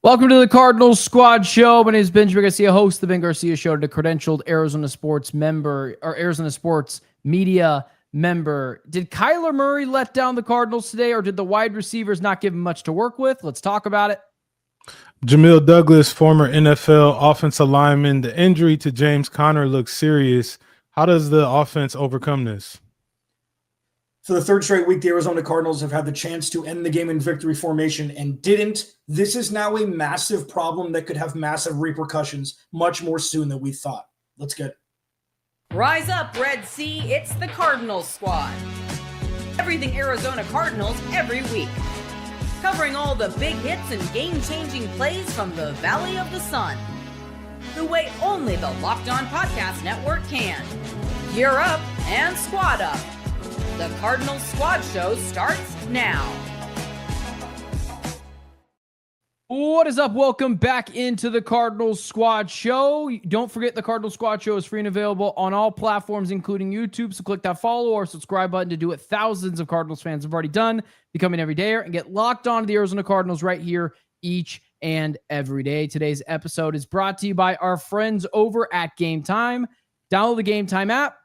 Welcome to the Cardinals Squad Show. My name is Benjamin Garcia, host of the Ben Garcia Show, the credentialed Arizona Sports member or Arizona Sports media member. Did Kyler Murray let down the Cardinals today, or did the wide receivers not give him much to work with? Let's talk about it. Jamil Douglas, former NFL offensive lineman. The injury to James Conner looks serious. How does the offense overcome this? For the third straight week, the Arizona Cardinals have had the chance to end the game in victory formation and didn't. This is now a massive problem that could have massive repercussions much more soon than we thought. Let's get it. Rise up, Red Sea. It's the Cardinals Squad. Everything Arizona Cardinals every week. Covering all the big hits and game-changing plays from the Valley of the Sun. The way only the Locked On Podcast Network can. Gear up and squad up. The Cardinals Squad Show starts now. What is up? Welcome back into the Cardinals Squad Show. Don't forget the Cardinals Squad Show is free and available on all platforms, including YouTube. So click that follow or subscribe button to do what thousands of Cardinals fans have already done, become an everydayer and get locked on to the Arizona Cardinals right here each and every day. Today's episode is brought to you by our friends over at Game Time. Download the Game Time app.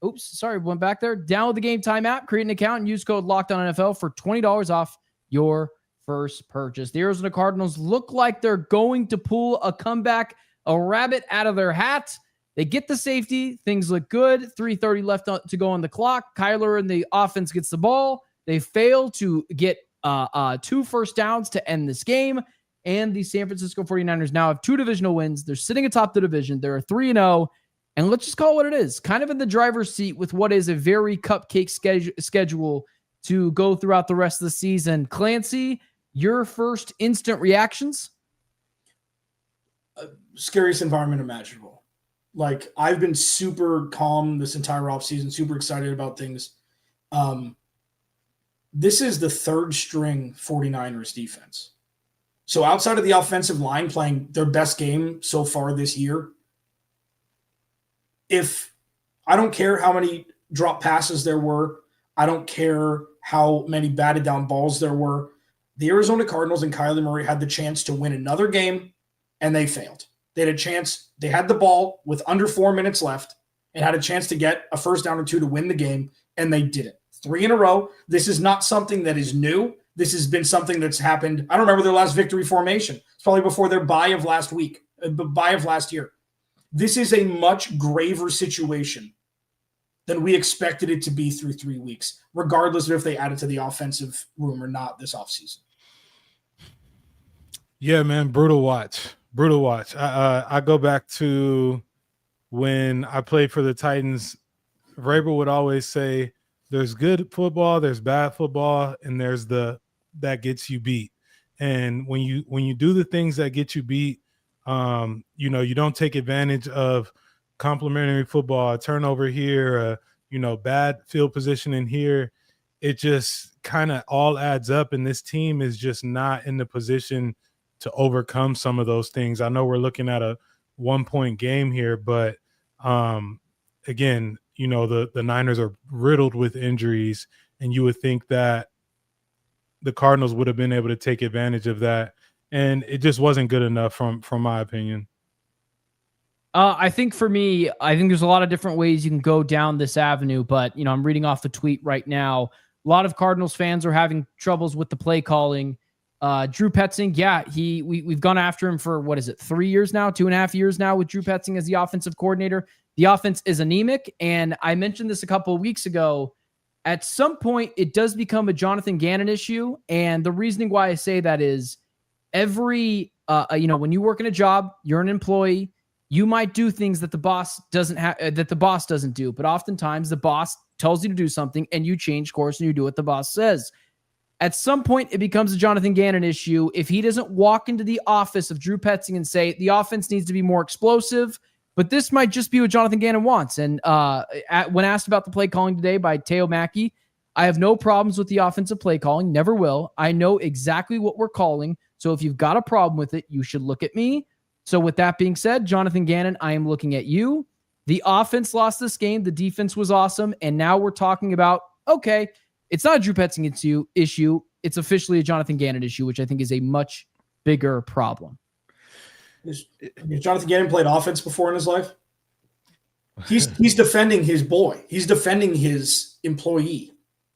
Went back there. Download the Game Time app, create an account, and use code LOCKEDONNFL for $20 off your first purchase. The Arizona Cardinals look like they're going to pull a comeback, a rabbit out of their hat. They get the safety. Things look good. 3:30 left to go on the clock. Kyler and the offense gets the ball. They fail to get 2 first downs to end this game. And the San Francisco 49ers now have 2 divisional wins. They're sitting atop the division. They're 3-0. And let's just call it what it is. Kind of in the driver's seat with what is a very cupcake schedule to go throughout the rest of the season. Clancy, your first instant reactions? Scariest environment imaginable. Like, I've been super calm this entire offseason, super excited about things. This is the third string 49ers defense. So outside of the offensive line playing their best game so far this year, if I don't care how many drop passes there were, I don't care how many batted down balls there were, the Arizona Cardinals and Kyler Murray had the chance to win another game, and they failed. They had a chance. They had the ball with under 4 minutes left and had a chance to get a first down or 2 to win the game, and they didn't. 3 in a row. This is not something that is new. This has been something that's happened. I don't remember their last victory formation. It's probably before their bye of last year. This is a much graver situation than we expected it to be through 3 weeks, regardless of if they added to the offensive room or not this offseason. Yeah, man, brutal watch. Brutal watch. I go back to when I played for the Titans. Vrabel would always say, there's good football, there's bad football, and there's the that gets you beat. And when you do the things that get you beat, you don't take advantage of complimentary football, a turnover here, bad field positioning here. It just kind of all adds up, and this team is just not in the position to overcome some of those things. I know we're looking at a 1-point game here, but again, the Niners are riddled with injuries, and you would think that the Cardinals would have been able to take advantage of that. And it just wasn't good enough from my opinion. I think for me, there's a lot of different ways you can go down this avenue, but, I'm reading off the tweet right now. A lot of Cardinals fans are having troubles with the play calling. Drew Petzing, we've gone after him for, 3 years now, 2.5 years now with Drew Petzing as the offensive coordinator. The offense is anemic, and I mentioned this a couple of weeks ago. At some point, it does become a Jonathan Gannon issue, and the reasoning why I say that is when you work in a job, you're an employee, you might do things that the boss doesn't do, but oftentimes the boss tells you to do something and you change course and you do what the boss says. At some point, it becomes a Jonathan Gannon issue if he doesn't walk into the office of Drew Petzing and say, the offense needs to be more explosive, but this might just be what Jonathan Gannon wants. And when asked about the play calling today by Teo Mackey, I have no problems with the offensive play calling, never will. I know exactly what we're calling, so if you've got a problem with it, you should look at me. So with that being said, Jonathan Gannon, I am looking at you. The offense lost this game. The defense was awesome. And now we're talking about, okay, it's not a Drew Petzing issue. It's officially a Jonathan Gannon issue, which I think is a much bigger problem. Has Jonathan Gannon played offense before in his life? He's defending his boy. He's defending his employee.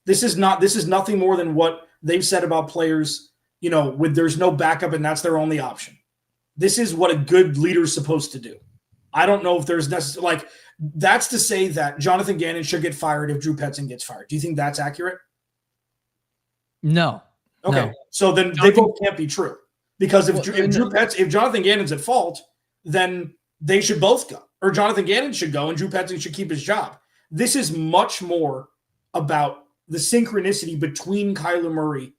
This is nothing more than what they've said about players, with there's no backup and that's their only option. This is what a good leader is supposed to do. I don't know if there's necessarily that's to say that Jonathan Gannon should get fired if Drew Petzing gets fired. Do you think that's accurate? No. Okay. No. So then they both can't be true. Because if Jonathan Gannon's at fault, then they should both go. Or Jonathan Gannon should go and Drew Petzing should keep his job. This is much more about the synchronicity between Kyler Murray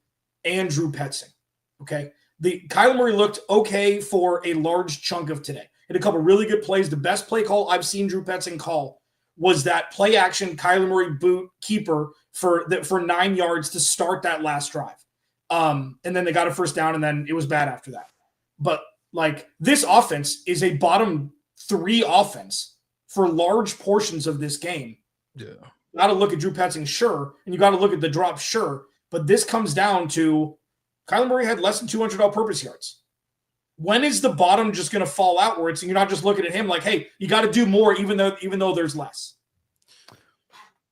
and Drew Petzing. Okay. Kyler Murray looked okay for a large chunk of today. Had a couple really good plays. The best play call I've seen Drew Petzing call was that play action Kyler Murray boot keeper for 9 yards to start that last drive. And then they got a first down and then it was bad after that. But this offense is a bottom 3 offense for large portions of this game. Yeah. You got to look at Drew Petzing, sure. And you got to look at the drop, sure. But this comes down to Kyler Murray had less than 200 all-purpose yards. When is the bottom just going to fall outwards and you're not just looking at him like, hey, you got to do more even though there's less?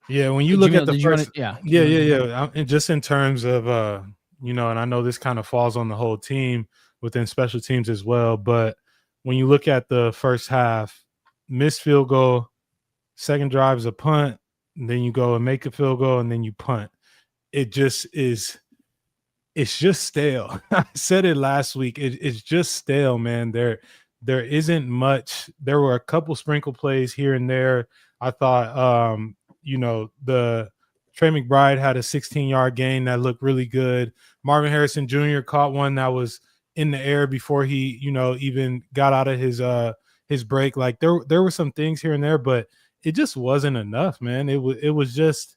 Yeah, when you look at the first, and just in terms of, and I know this kind of falls on the whole team within special teams as well, but when you look at the first half, missed field goal, second drive is a punt, and then you go and make a field goal, and then you punt. It just is. It's just stale. I said it last week. It's just stale, man. There isn't much. There were a couple sprinkle plays here and there. I thought, the Trey McBride had a 16-yard gain that looked really good. Marvin Harrison Jr. caught one that was in the air before he, even got out of his break. Like there were some things here and there, but it just wasn't enough, man. It was just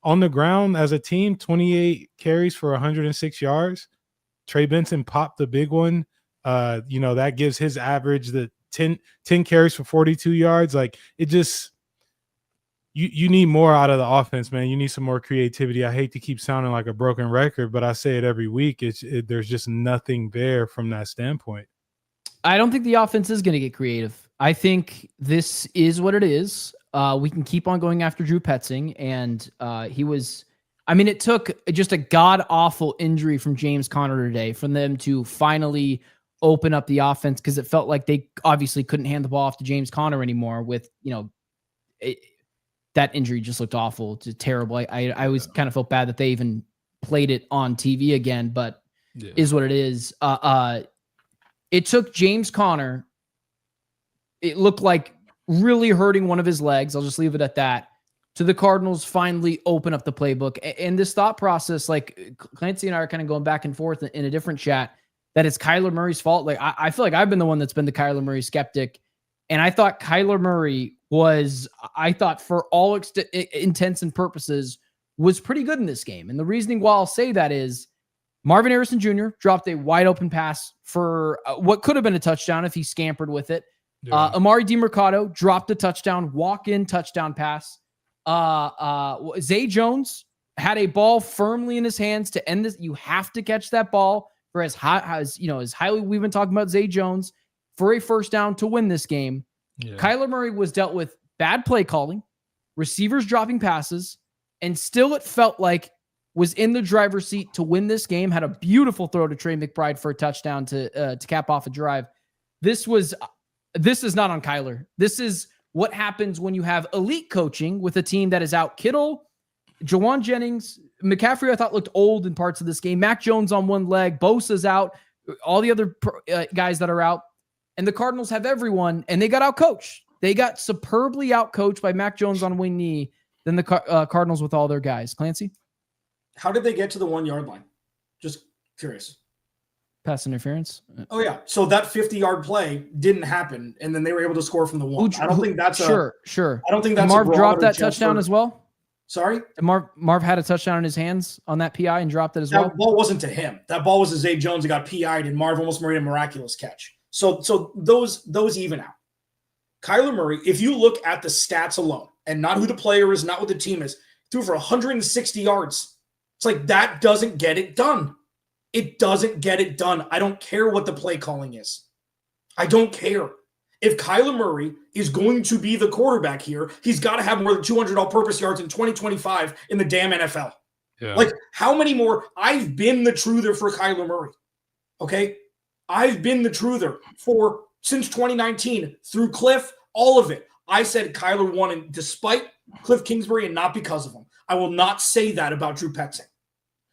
on the ground as a team, 28 carries for 106 yards. Trey Benson popped the big one. That gives his average the 10 carries for 42 yards. Like it just you need more out of the offense, man. You need some more creativity. I hate to keep sounding like a broken record, but I say it every week. There's just nothing there from that standpoint. I don't think the offense is going to get creative. I think this is what it is. We can keep on going after Drew Petzing, and it took just a god-awful injury from James Conner today for them to finally open up the offense, because it felt like they obviously couldn't hand the ball off to James Conner anymore with, that injury just looked awful. It's terrible. I always kind of felt bad that they even played it on TV again, but is what it is. It took James Conner, it looked like really hurting one of his legs, I'll just leave it at that, to the Cardinals finally open up the playbook. And this thought process, like Clancy and I are kind of going back and forth in a different chat, that it's Kyler Murray's fault. Like I feel like I've been the one that's been the Kyler Murray skeptic. And I thought Kyler Murray for all intents and purposes, was pretty good in this game. And the reasoning why I'll say that is Marvin Harrison Jr. dropped a wide open pass for what could have been a touchdown if he scampered with it. Yeah. Amari DiMercado dropped a touchdown, walk-in touchdown pass. Zay Jones had a ball firmly in his hands to end this. You have to catch that ball for as highly we've been talking about Zay Jones for a first down to win this game. Yeah. Kyler Murray was dealt with bad play calling, receivers dropping passes, and still it felt like was in the driver's seat to win this game. Had a beautiful throw to Trey McBride for a touchdown to cap off a drive. This is not on Kyler. This is what happens when you have elite coaching with a team that is out Kittle, Jawan Jennings, McCaffrey I thought looked old in parts of this game. Mac Jones on one leg, Bosa's out, all the other guys that are out. And the Cardinals have everyone, and they got outcoached. They got superbly outcoached by Mac Jones on one knee than the Cardinals with all their guys. Clancy? How did they get to the 1 yard line? Just curious. Pass interference. Oh, yeah. So that 50-yard play didn't happen, and then they were able to score from the one. I don't think that's sure. I don't think that's Marv dropped that touchdown as well? Sorry? Marv had a touchdown in his hands on that PI and dropped it as well? That ball wasn't to him. That ball was to Zay Jones that got PI'd, and Marv almost made a miraculous catch. So those even out. Kyler Murray, if you look at the stats alone, and not who the player is, not what the team is, threw for 160 yards. It's like that doesn't get it done. It doesn't get it done. I don't care what the play calling is. I don't care. If Kyler Murray is going to be the quarterback here, he's got to have more than 200 all-purpose yards in 2025 in the damn NFL. Yeah. Like, how many more? I've been the truther for Kyler Murray. Okay? I've been the truther since 2019 through Cliff, all of it. I said Kyler won, and despite Cliff Kingsbury and not because of him. I will not say that about Drew Petzing.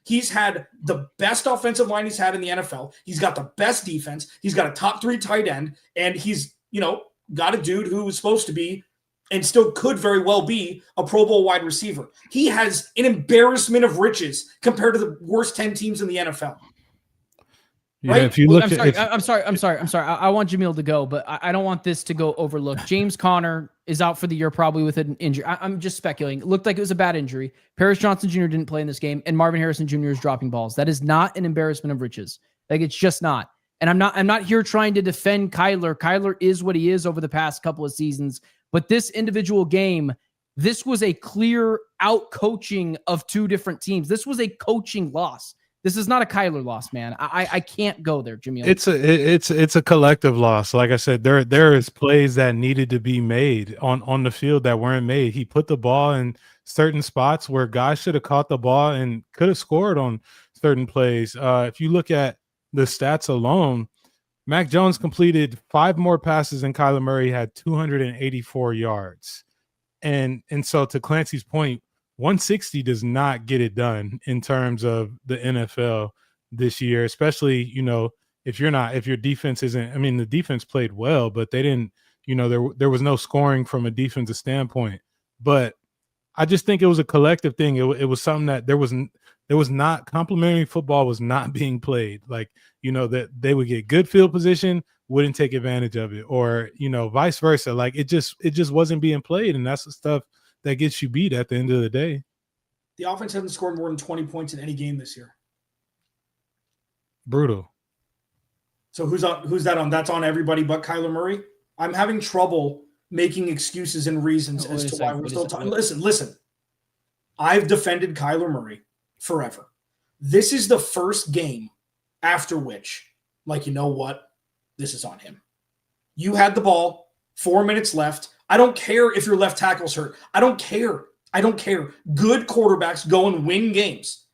He's had the best offensive line he's had in the NFL. He's got the best defense. He's got a top 3 tight end, and he's, got a dude who was supposed to be and still could very well be a Pro Bowl wide receiver. He has an embarrassment of riches compared to the worst 10 teams in the NFL. Yeah, right? if you look I'm sorry. I want Jamil to go, but I don't want this to go overlooked. James Conner is out for the year, probably with an injury. I'm just speculating. It looked like it was a bad injury. Paris Johnson Jr. didn't play in this game, and Marvin Harrison Jr. is dropping balls. That is not an embarrassment of riches. Like, it's just not. And I'm not here trying to defend Kyler. Kyler is what he is over the past couple of seasons. But this individual game, this was a clear out coaching of 2 different teams. This was a coaching loss. This is not a Kyler loss, man. I can't go there, Jamil. It's a collective loss. Like I said, there is plays that needed to be made on the field that weren't made. He put the ball in certain spots where guys should have caught the ball and could have scored on certain plays. If you look at the stats alone, Mac Jones completed 5 more passes than Kyler Murray had 284 yards. And so to Clancy's point, 160 does not get it done in terms of the NFL this year, especially, if your defense isn't, I mean, the defense played well, but they didn't, there was no scoring from a defensive standpoint. But I just think it was a collective thing. It was something that there was not, complimentary football was not being played. Like, that they would get good field position, wouldn't take advantage of it, or, vice versa. Like, it just wasn't being played. And that's the stuff that gets you beat at the end of the day. The offense hasn't scored more than 20 points in any game this year. Brutal. So who's that on? That's on everybody but Kyler Murray. I'm having trouble making excuses and reasons as to why we're still talking. Listen. I've defended Kyler Murray forever. This is the first game after which, like, you know what? This is on him. You had the ball, 4 minutes left. I don't care if your left tackle's hurt. I don't care. Good quarterbacks go and win games.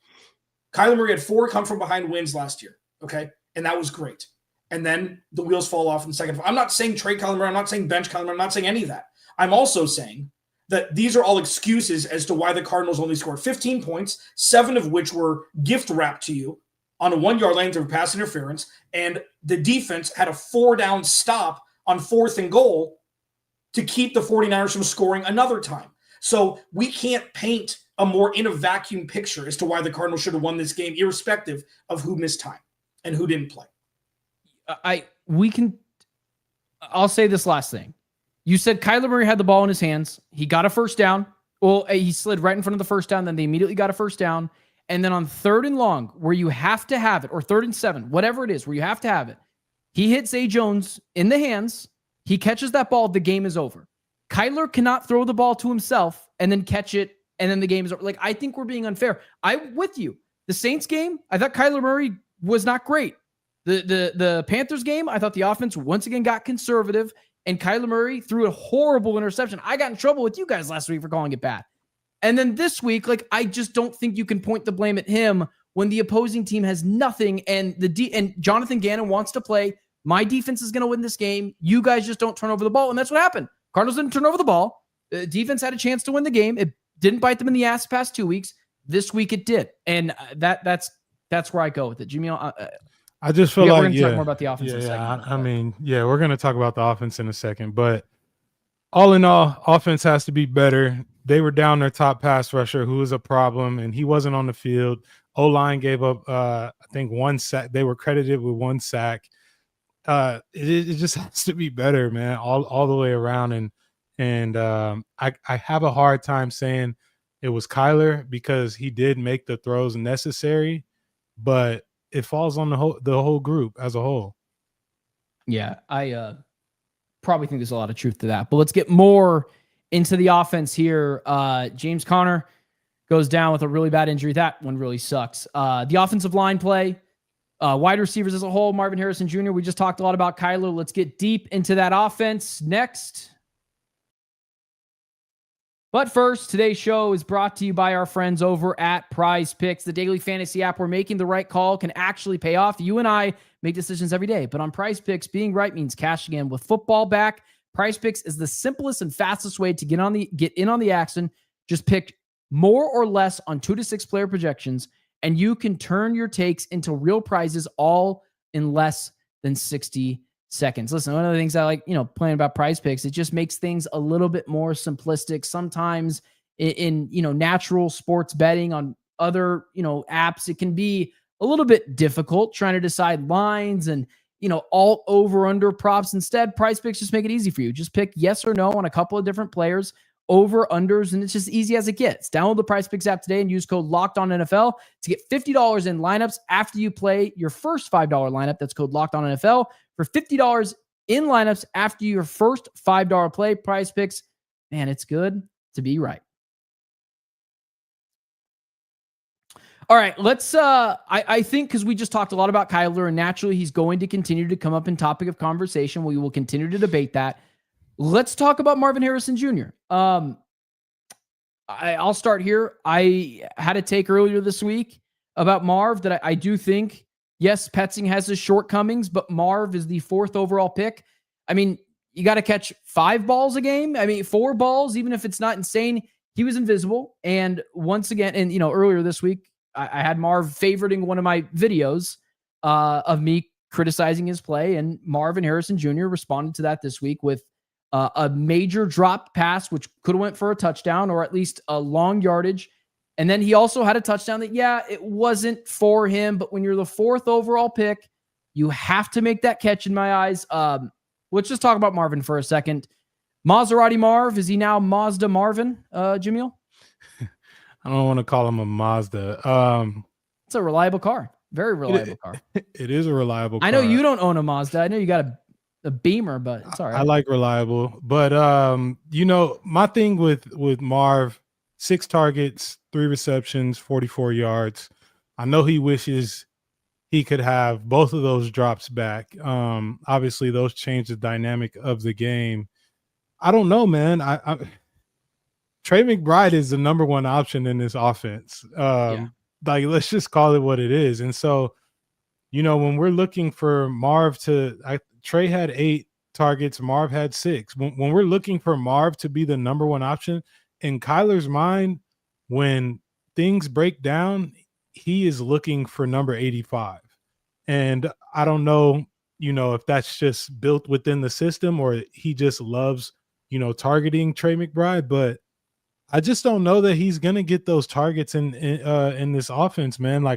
Kyler Murray had 4 come from behind wins last year, okay? And that was great. And then the wheels fall off in the second. I'm not saying trade Kyler Murray. I'm not saying bench Kyler Murray. I'm not saying any of that. I'm also saying that these are all excuses as to why the Cardinals only scored 15 points, 7 of which were gift wrapped to you on a 1-yard line through pass interference, and the defense had a 4-down stop on 4th and goal to keep the 49ers from scoring another time. So we can't paint a more in a vacuum picture as to why the Cardinals should have won this game, irrespective of who missed time and who didn't play. I'll say this last thing. You said Kyler Murray had the ball in his hands. He got a first down. Well, he slid right in front of the first down. Then they immediately got a first down. And then on 3rd and long, where you have to have it, or 3rd and 7, whatever it is, where you have to have it, he hits Zay Jones in the hands. He catches that ball. The game is over. Kyler cannot throw the ball to himself and then catch it, and then the game is over. Like, I think we're being unfair. I'm with you. The Saints game, I thought Kyler Murray was not great. The Panthers game, I thought the offense once again got conservative, and Kyler Murray threw a horrible interception. I got in trouble with you guys last week for calling it bad. And then this week, like, I just don't think you can point the blame at him when the opposing team has nothing, and and Jonathan Gannon wants to play. My defense is going to win this game. You guys just don't turn over the ball, and that's what happened. Cardinals didn't turn over the ball. The defense had a chance to win the game. It didn't bite them in the ass the past 2 weeks. This week it did, and that's where I go with it. Jamil, I just feel we're like going to talk more about the offense in a second. I mean, we're going to talk about the offense in a second, but all in all, offense has to be better. They were down their top pass rusher, who was a problem, and he wasn't on the field. O-line gave up, I think, 1 sack. They were credited with 1 sack. It just has to be better, man, all the way around. And I have a hard time saying it was Kyler because he did make the throws necessary, but it falls on the whole group as a whole. Yeah, I probably think there's a lot of truth to that. But let's get more into the offense here. James Conner goes down with a really bad injury. That one really sucks. The offensive line play, Wide receivers as a whole, Marvin Harrison Jr. We just talked a lot about Kyler. Let's get deep into that offense next. But first, today's show is brought to you by our friends over at Prize Picks, the daily fantasy app where making the right call can actually pay off. You and I make decisions every day, but on Prize Picks, being right means cashing in. With football back, Prize Picks is the simplest and fastest way to get in on the action. Just pick more or less on 2 to 6 player projections, and you can turn your takes into real prizes all in less than 60 seconds. Listen, one of the things I like, playing about Prize Picks, it just makes things a little bit more simplistic. Sometimes in natural sports betting on other, apps, it can be a little bit difficult trying to decide lines and, all over under props. Instead, Prize Picks just make it easy for you. Just pick yes or no on a couple of different players, over unders, and it's just easy as it gets. Download the Prize Picks app today and use code LOCKEDONNFL to get $50 in lineups after you play your first $5 lineup. That's code LOCKEDONNFL for $50 in lineups after your first $5 play. Prize Picks, man, it's good to be right. All right, let's I think because we just talked a lot about Kyler, and naturally he's going to continue to come up in topic of conversation. We will continue to debate that. Let's talk about Marvin Harrison Jr. I'll start here. I had a take earlier this week about Marv that I do think, yes, Petzing has his shortcomings, but Marv is the 4th overall pick. I mean, you got to catch 5 balls a game. I mean, 4 balls, even if it's not insane. He was invisible. And once again, and earlier this week, I had Marv favoriting one of my videos of me criticizing his play, and Marvin Harrison Jr. responded to that this week with a major drop pass, which could have went for a touchdown or at least a long yardage. And then he also had a touchdown that, it wasn't for him, but when you're the 4th overall pick, you have to make that catch in my eyes. Let's just talk about Marvin for a second. Maserati Marv, is he now Mazda Marvin, Jamil? I don't want to call him a Mazda. It's a reliable car. Very reliable car. It is a reliable car. I know you don't own a Mazda. I know you got a Beamer, but it's all right. I like reliable. But, my thing with Marv, 6 targets, 3 receptions, 44 yards. I know he wishes he could have both of those drops back. Obviously, those change the dynamic of the game. I don't know, man. Trey McBride is the number 1 option in this offense. Like, let's just call it what it is. And so, when we're looking for Marv Trey had 8 targets, Marv had 6. When we're looking for Marv to be the number 1 option, in Kyler's mind, when things break down, he is looking for number 85. And I don't know, if that's just built within the system or he just loves, targeting Trey McBride, but I just don't know that he's going to get those targets in this offense, man.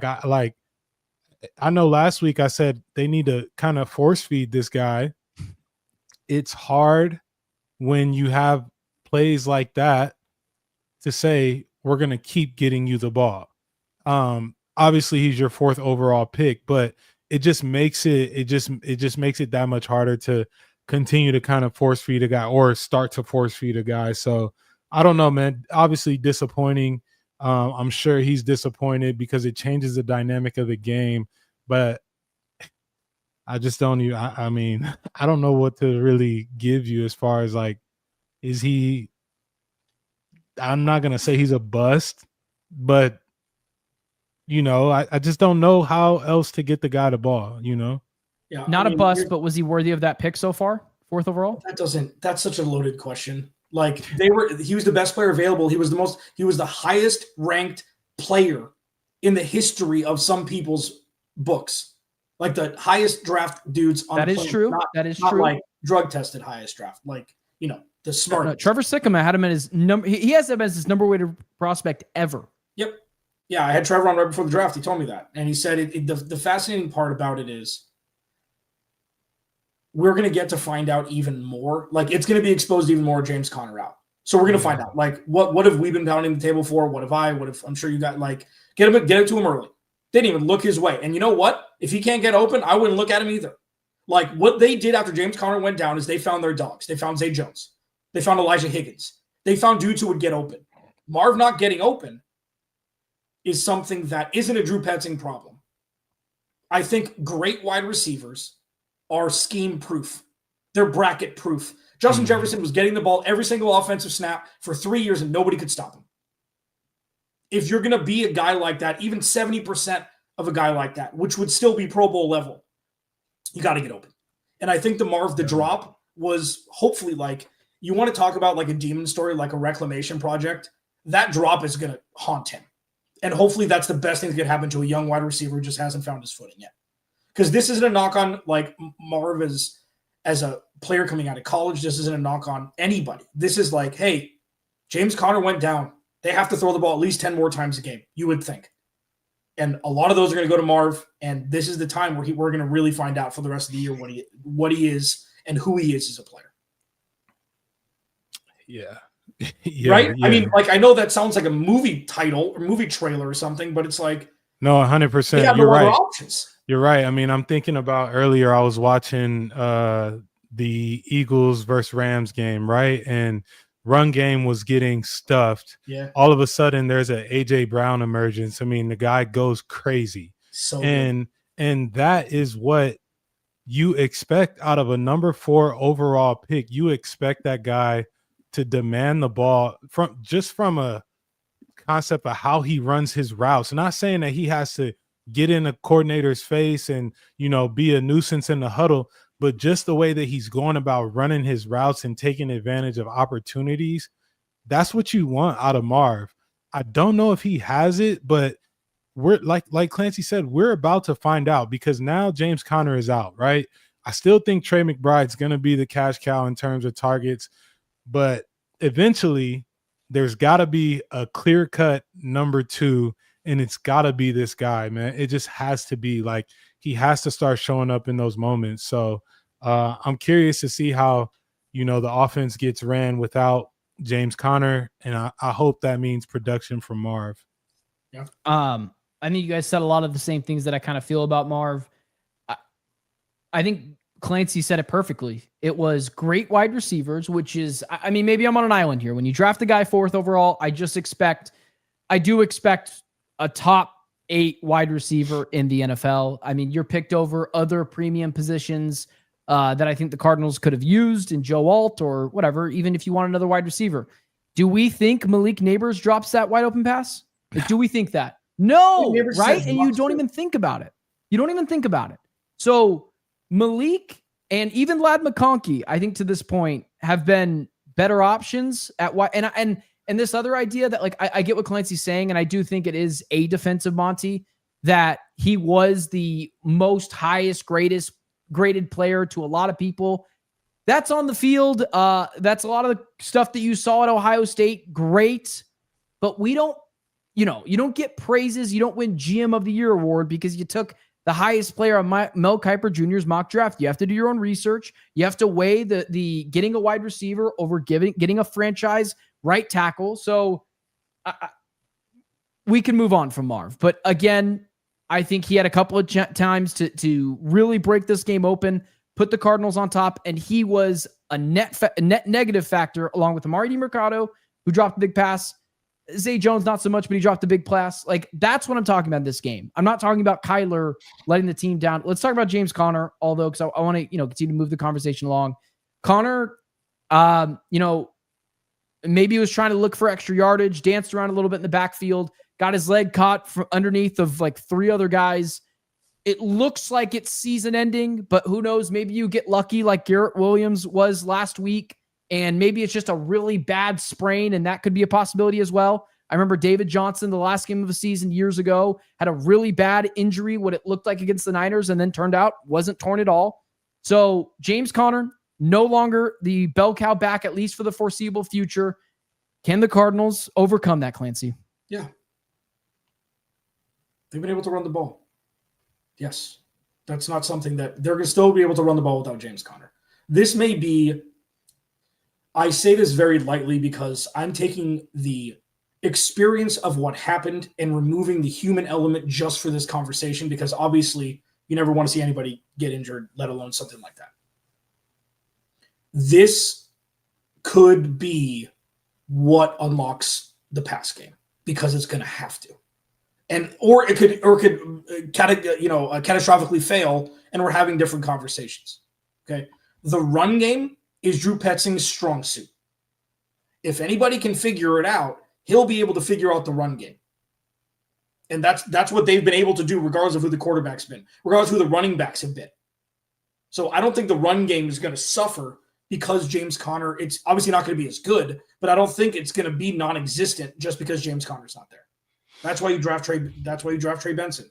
I know last week I said they need to kind of force feed this guy. It's hard when you have plays like that to say, we're going to keep getting you the ball. Obviously he's your 4th overall pick, but it just makes it that much harder to continue to kind of force feed a guy or start to force feed a guy. So I don't know, man. Obviously disappointing. I'm sure he's disappointed because it changes the dynamic of the game, but I just don't even, I mean, I don't know what to really give you as far as is he, I'm not going to say he's a bust, but I just don't know how else to get the guy the ball, Yeah. Not a bust, but was he worthy of that pick so far? 4th overall? That's such a loaded question. He was the best player available. He was the highest ranked player in the history of some people's books. Like the highest draft dudes on that the is planet. true. That is true. Like drug tested highest draft. The smart. No, Trevor Sikkema had him in his number. He has him as his number weighted prospect ever. Yep. Yeah, I had Trevor on right before the draft. He told me that, and he said the fascinating part about it is we're going to get to find out even more. It's going to be exposed even more. James Conner out, so we're going to find out. What have we been pounding the table for? What have I? What if I'm sure you got get it to him early. Didn't even look his way. And you know what? If he can't get open, I wouldn't look at him either. What they did after James Conner went down is they found their dogs. They found Zay Jones. They found Elijah Higgins. They found dudes who would get open. Marv not getting open is something that isn't a Drew Petzing problem. I think great wide receivers are scheme proof. They're bracket proof. Justin Jefferson was getting the ball every single offensive snap for 3 years and nobody could stop him. If you're going to be a guy like that, even 70% of a guy like that, which would still be Pro Bowl level, you got to get open. And I think the drop was hopefully like, you want to talk about like a demon story, like a reclamation project, that drop is going to haunt him. And hopefully that's the best thing that could happen to a young wide receiver who just hasn't found his footing yet. Because this isn't a knock on like Marv as a player coming out of college. This isn't a knock on anybody. This is like, hey, James Conner went down. They have to throw the ball at least 10 more times a game, you would think. And a lot of those are going to go to Marv, and this is the time where we're going to really find out for the rest of the year what he is and who he is as a player. Yeah. Right? Yeah. I mean, like, I know that sounds like a movie title or movie trailer or something, but it's like, no, 100%. You're right. Options. You're right. I mean, I'm thinking about earlier, I was watching the Eagles versus Rams game, right? And run game was getting stuffed. Yeah. All of a sudden, there's an A.J. Brown emergence. I mean, the guy goes crazy. And that is what you expect out of a number 4 overall pick. You expect that guy to demand the ball from a concept of how he runs his routes. Not saying that he has to get in a coordinator's face and, be a nuisance in the huddle, but just the way that he's going about running his routes and taking advantage of opportunities. That's what you want out of Marv. I don't know if he has it, but we're like Clancy said, we're about to find out, because now James Conner is out, right? I still think Trey McBride's going to be the cash cow in terms of targets, but eventually there's got to be a clear-cut number 2, and it's got to be this guy, man. It just has to be. Like, he has to start showing up in those moments. So I'm curious to see how, the offense gets ran without James Conner, and I hope that means production from Marv. Yeah. I think you guys said a lot of the same things that I kind of feel about Marv. I think Clancy said it perfectly. It was great wide receivers, which is, I mean, maybe I'm on an island here. When you draft a guy 4th overall, I do expect a top 8 wide receiver in the NFL. I mean, you're picked over other premium positions that I think the Cardinals could have used in Joe Alt or whatever, even if you want another wide receiver. Do we think Malik Neighbors drops that wide open pass? Like, do we think that? No, right? And you don't even think about it. You don't even think about it. So Malik and even Ladd McConkey, I think to this point, have been better options at wide. And this other idea that, like, I get what Clancy's saying, and I do think it is a defensive Monty, that he was the most greatest graded player to a lot of people. That's on the field. That's a lot of the stuff that you saw at Ohio State. Great. But we don't, you don't get praises. You don't win GM of the Year award because you took the highest player on Mel Kiper Jr.'s mock draft. You have to do your own research. You have to weigh the getting a wide receiver over getting a franchise right tackle. So we can move on from Marv. But again, I think he had a couple of times to really break this game open, put the Cardinals on top, and he was a net negative factor along with Amari DiMercado, who dropped a big pass. Zay Jones, not so much, but he dropped a big pass. Like, that's what I'm talking about in this game. I'm not talking about Kyler letting the team down. Let's talk about James Conner, although, because I want to, continue to move the conversation along. Conner, maybe he was trying to look for extra yardage, danced around a little bit in the backfield, got his leg caught from underneath of like 3 other guys. It looks like it's season ending, but who knows? Maybe you get lucky like Garrett Williams was last week, and maybe it's just a really bad sprain, and that could be a possibility as well. I remember David Johnson, the last game of the season years ago, had a really bad injury, what it looked like against the Niners, and then turned out wasn't torn at all. So James Conner, no longer the bell cow back, at least for the foreseeable future. Can the Cardinals overcome that, Clancy? Yeah. They've been able to run the ball. Yes. That's not something that they're going to still be able to run the ball without James Conner. This may be, I say this very lightly because I'm taking the experience of what happened and removing the human element just for this conversation, because obviously you never want to see anybody get injured, let alone something like that. This could be what unlocks the pass game, because it's going to have to. or it could catastrophically fail, and we're having different conversations. Okay, the run game is Drew Petzing's strong suit. If anybody can figure it out, he'll be able to figure out the run game. And that's what they've been able to do, regardless of who the quarterback's been, regardless of who the running backs have been. So I don't think the run game is going to suffer because James Conner, it's obviously not going to be as good, but I don't think it's going to be non-existent just because James Conner's not there. That's why you draft Trey Benson.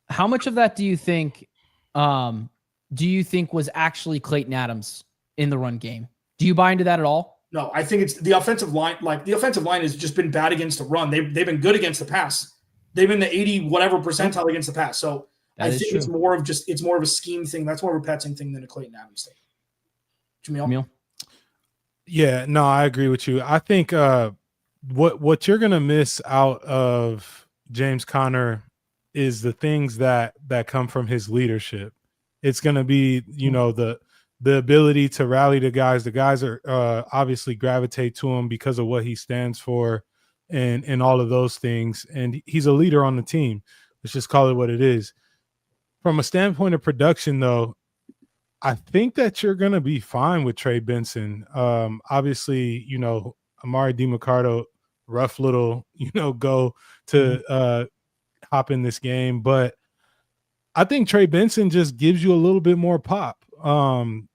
How much of that do you think was actually Clayton Adams in the run game? Do you buy into that at all? No, I think it's the offensive line. Like, the offensive line has just been bad against the run. They've been good against the pass. They've been the 80 whatever percentile against the pass. So I think it's more of a scheme thing. That's more of a Petzing thing than a Clayton Adams thing. Jamil? Yeah, no, I agree with you. I think what you're gonna miss out of James Conner is the things that come from his leadership. It's gonna be, the ability to rally the guys. The guys are obviously gravitate to him because of what he stands for and all of those things. And he's a leader on the team. Let's just call it what it is. From a standpoint of production, though, I think that you're going to be fine with Trey Benson. Obviously, Amari DiMarcado, rough little, go to hop in this game. But I think Trey Benson just gives you a little bit more pop. And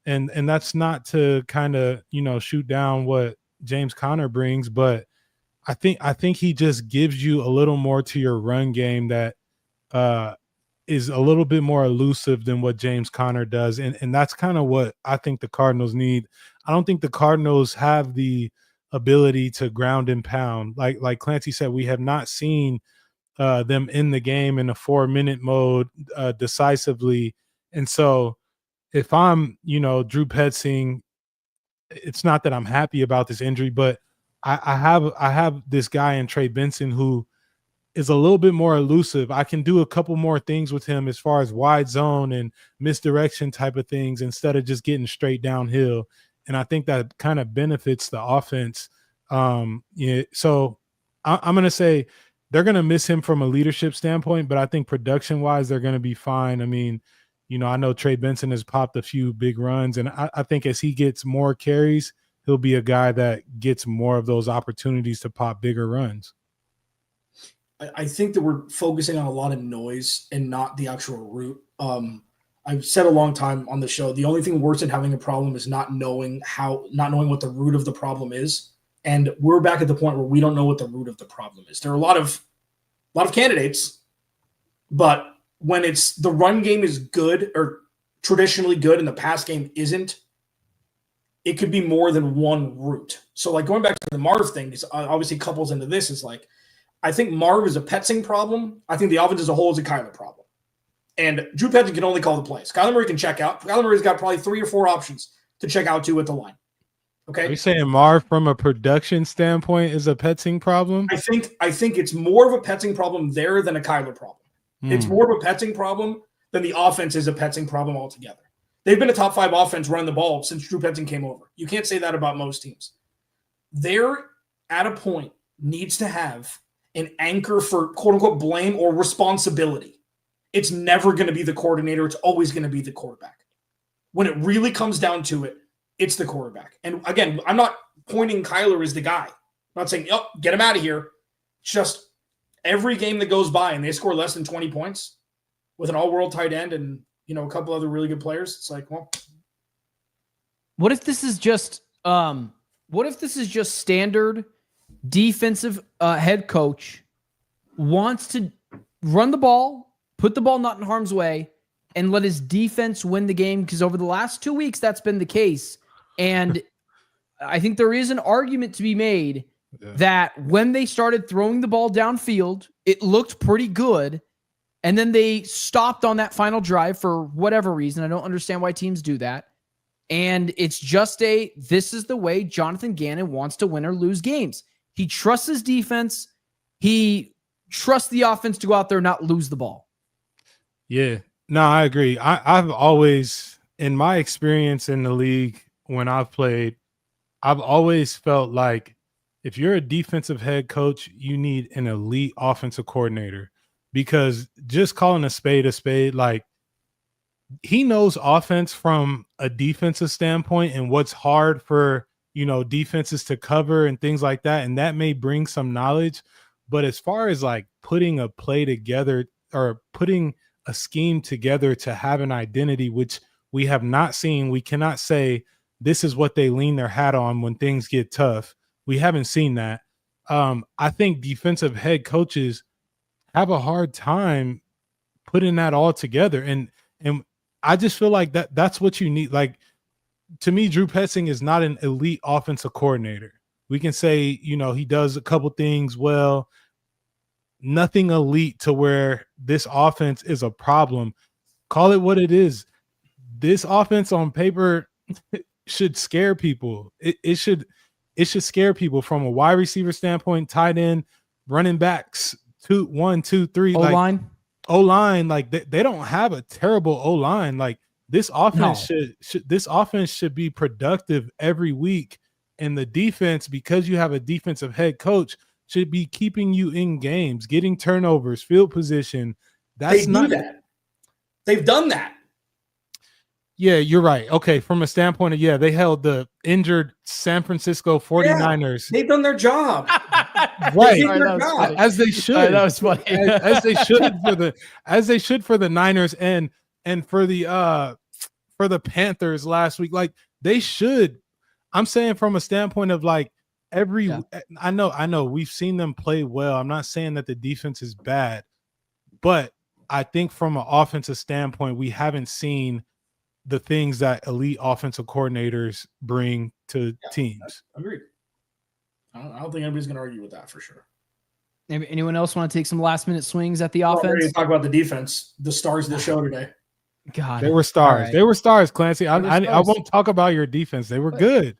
that's not to kind of, shoot down what James Conner brings, but I think he just gives you a little more to your run game that is a little bit more elusive than what James Conner does. And that's kind of what I think the Cardinals need. I don't think the Cardinals have the ability to ground and pound. Like Clancy said, we have not seen them in the game in a 4-minute mode decisively. And so if I'm, Drew Petzing, it's not that I'm happy about this injury, but I have this guy in Trey Benson who is a little bit more elusive. I can do a couple more things with him as far as wide zone and misdirection type of things instead of just getting straight downhill. And I think that kind of benefits the offense. So I'm going to say they're going to miss him from a leadership standpoint, but I think production-wise, they're going to be fine. I mean, I know Trey Benson has popped a few big runs, and I think as he gets more carries, he'll be a guy that gets more of those opportunities to pop bigger runs. I think that we're focusing on a lot of noise and not the actual root. I've said a long time on the show, the only thing worse than having a problem is not knowing what the root of the problem is. And we're back at the point where we don't know what the root of the problem is. There are a lot of candidates, but when it's the run game is good or traditionally good and the pass game isn't, it could be more than one root. So like going back to the Marv thing, is obviously couples into this is like, I think Marv is a Petzing problem. I think the offense as a whole is a Kyler problem. And Drew Petzing can only call the plays. Kyler Murray can check out. Kyler Murray's got probably 3 or 4 options to check out to at the line. Okay. Are you saying Marv from a production standpoint is a Petzing problem? I think it's more of a Petzing problem there than a Kyler problem. It's more of a Petzing problem than the offense is a Petzing problem altogether. They've been a top 5 offense running the ball since Drew Petzing came over. You can't say that about most teams. They're at a point needs to have an anchor for quote-unquote blame or responsibility. It's never going to be the coordinator. It's always going to be the quarterback. When it really comes down to it, it's the quarterback. And again, I'm not pointing Kyler as the guy. I'm not saying, get him out of here. It's just every game that goes by and they score less than 20 points with an all-world tight end and, a couple other really good players, it's like, well. What if this is just standard defensive head coach wants to run the ball, put the ball not in harm's way, and let his defense win the game? Because over the last 2 weeks, that's been the case. And I think there is an argument to be made that when they started throwing the ball downfield, it looked pretty good. And then they stopped on that final drive for whatever reason. I don't understand why teams do that. And it's just this is the way Jonathan Gannon wants to win or lose games. He trusts his defense. He trusts the offense to go out there and not lose the ball. Yeah, no, I agree. I've always, in my experience in the league when I've played, I've always felt like if you're a defensive head coach, you need an elite offensive coordinator, because just calling a spade, like, he knows offense from a defensive standpoint and what's hard for, defenses to cover and things like that. And that may bring some knowledge. But as far as like putting a play together or putting a scheme together to have an identity, which we have not seen, we cannot say this is what they lean their hat on when things get tough. We haven't seen that. I think defensive head coaches have a hard time putting that all together. And I just feel like that's what you need. Like, to me, Drew Petzing is not an elite offensive coordinator. We can say, he does a couple things well, nothing elite to where this offense is a problem. Call it what it is. This offense on paper should scare people. It should scare people from a wide receiver standpoint, tight end, running backs, 1, 2, 3, O-line, like they don't have a terrible O-line. Like, this offense should be productive every week. And the defense, because you have a defensive head coach, should be keeping you in games, getting turnovers, field position. They've done that. Yeah, you're right. Okay, from a standpoint of, they held the injured San Francisco 49ers. They've done their job. Right. As they should. That was funny. as they should for the Niners and for the Panthers last week. Like, they should. I'm saying from a standpoint of like I know we've seen them play well. I'm not saying that the defense is bad, but I think from an offensive standpoint, we haven't seen the things that elite offensive coordinators bring to teams. Agreed. I don't think anybody's going to argue with that for sure. Anyone else want to take some last minute swings at the offense? We're ready to talk about the defense, the stars of the show today. God, they were stars. Right. They were stars, Clancy. I won't talk about your defense. They were good.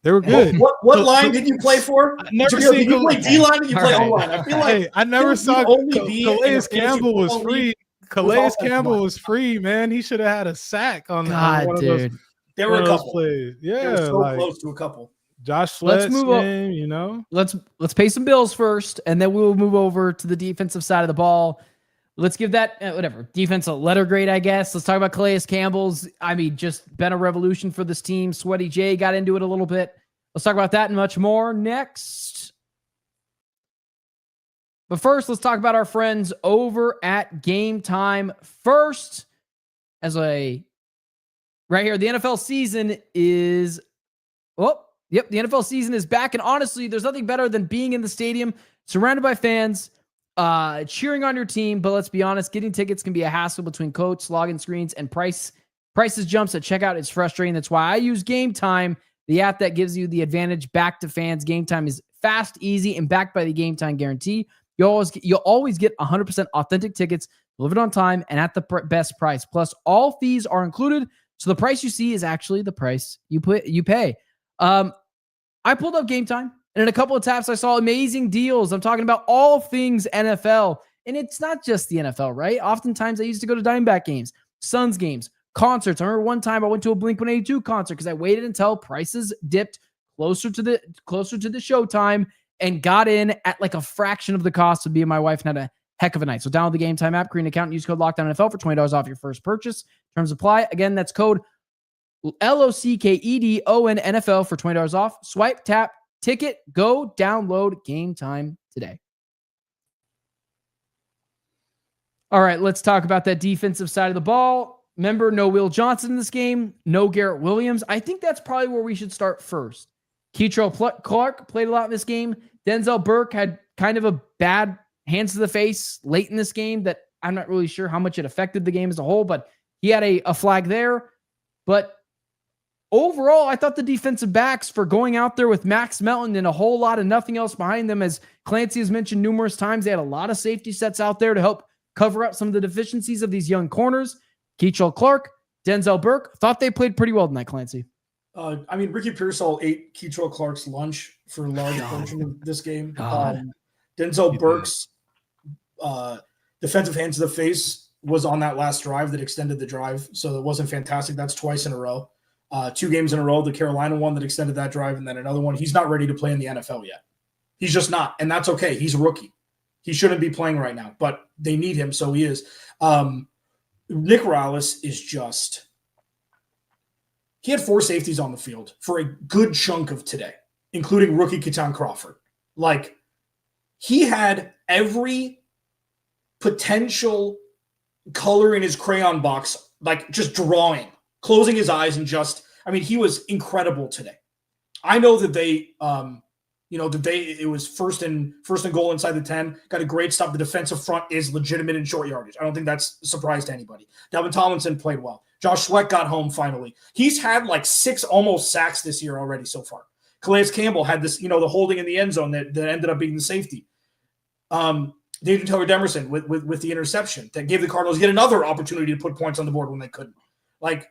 They were good. What line did you play for? Did you play D-line or did you play O-line? I feel like I never saw Calais Campbell was free. Calais Campbell was free, man. He should have had a sack on God, one dude. Of those. There were a couple plays. Yeah, they were so close to a couple. Josh Sweat's game, Let's pay some bills first, and then we'll move over to the defensive side of the ball. Let's give that defense a letter grade, I guess. Let's talk about Calais Campbell's. Just been a revolution for this team. Sweaty J got into it a little bit. Let's talk about that and much more next. But first, let's talk about our friends over at Game Time. First, right here, the NFL season is, the NFL season is back. And honestly, there's nothing better than being in the stadium, surrounded by fans, cheering on your team. But let's be honest, getting tickets can be a hassle between codes, login screens, and prices jumps at checkout. It's frustrating. That's why I use Game Time, the app that gives you the advantage back to fans. Game Time is fast, easy, and backed by the Game Time guarantee. You'll always get 100% authentic tickets delivered on time and at the best price. Plus, all fees are included, so the price you see is actually the price you pay. I pulled up Game Time, and in a couple of taps, I saw amazing deals. I'm talking about all things NFL, and it's not just the NFL, right? Oftentimes, I used to go to Diamondback games, Suns games, concerts. I remember one time I went to a Blink-182 concert because I waited until prices dipped closer to the showtime and got in at like a fraction of the cost of me and my wife, and had a heck of a night. So download the Game Time app, create an account, and use code LOCKDOWNNFL for $20 off your first purchase. Terms apply. Again, that's code LOCKEDON NFL for $20 off. Swipe, tap, ticket, go download Game Time today. All right, let's talk about that defensive side of the ball. Remember, no Will Johnson in this game, no Garrett Williams. I think that's probably where we should start first. Keitrell Clark played a lot in this game. Denzel Burke had kind of a bad hands to the face late in this game that I'm not really sure how much it affected the game as a whole, but he had a flag there. But overall, I thought the defensive backs, for going out there with Max Melton and a whole lot of nothing else behind them, as Clancy has mentioned numerous times, they had a lot of safety sets out there to help cover up some of the deficiencies of these young corners. Keitrell Clark, Denzel Burke, thought they played pretty well tonight, Clancy. Ricky Pearsall ate Keitrell Clark's lunch for a large portion of this game. Denzel Burke's defensive hands to the face was on that last drive that extended the drive, so it wasn't fantastic. That's twice in a row. 2 games in a row, the Carolina one that extended that drive, and then another one. He's not ready to play in the NFL yet. He's just not, and that's okay. He's a rookie. He shouldn't be playing right now, but they need him, so he is. Nick Rallis is just – he had 4 safeties on the field for a good chunk of today, including rookie Keaton Crawford. Like, he had every potential color in his crayon box, like just drawing, closing his eyes, and just – I mean, he was incredible today. I know that they it was first and goal inside the 10, got a great stop. The defensive front is legitimate in short yardage. I don't think that's a surprise to anybody. Dalvin Tomlinson played well. Josh Sweat got home finally. He's had like 6 almost sacks this year already so far. Calais Campbell had this, the holding in the end zone that ended up being the safety. David Taylor Demerson with the interception that gave the Cardinals yet another opportunity to put points on the board when they couldn't. Like,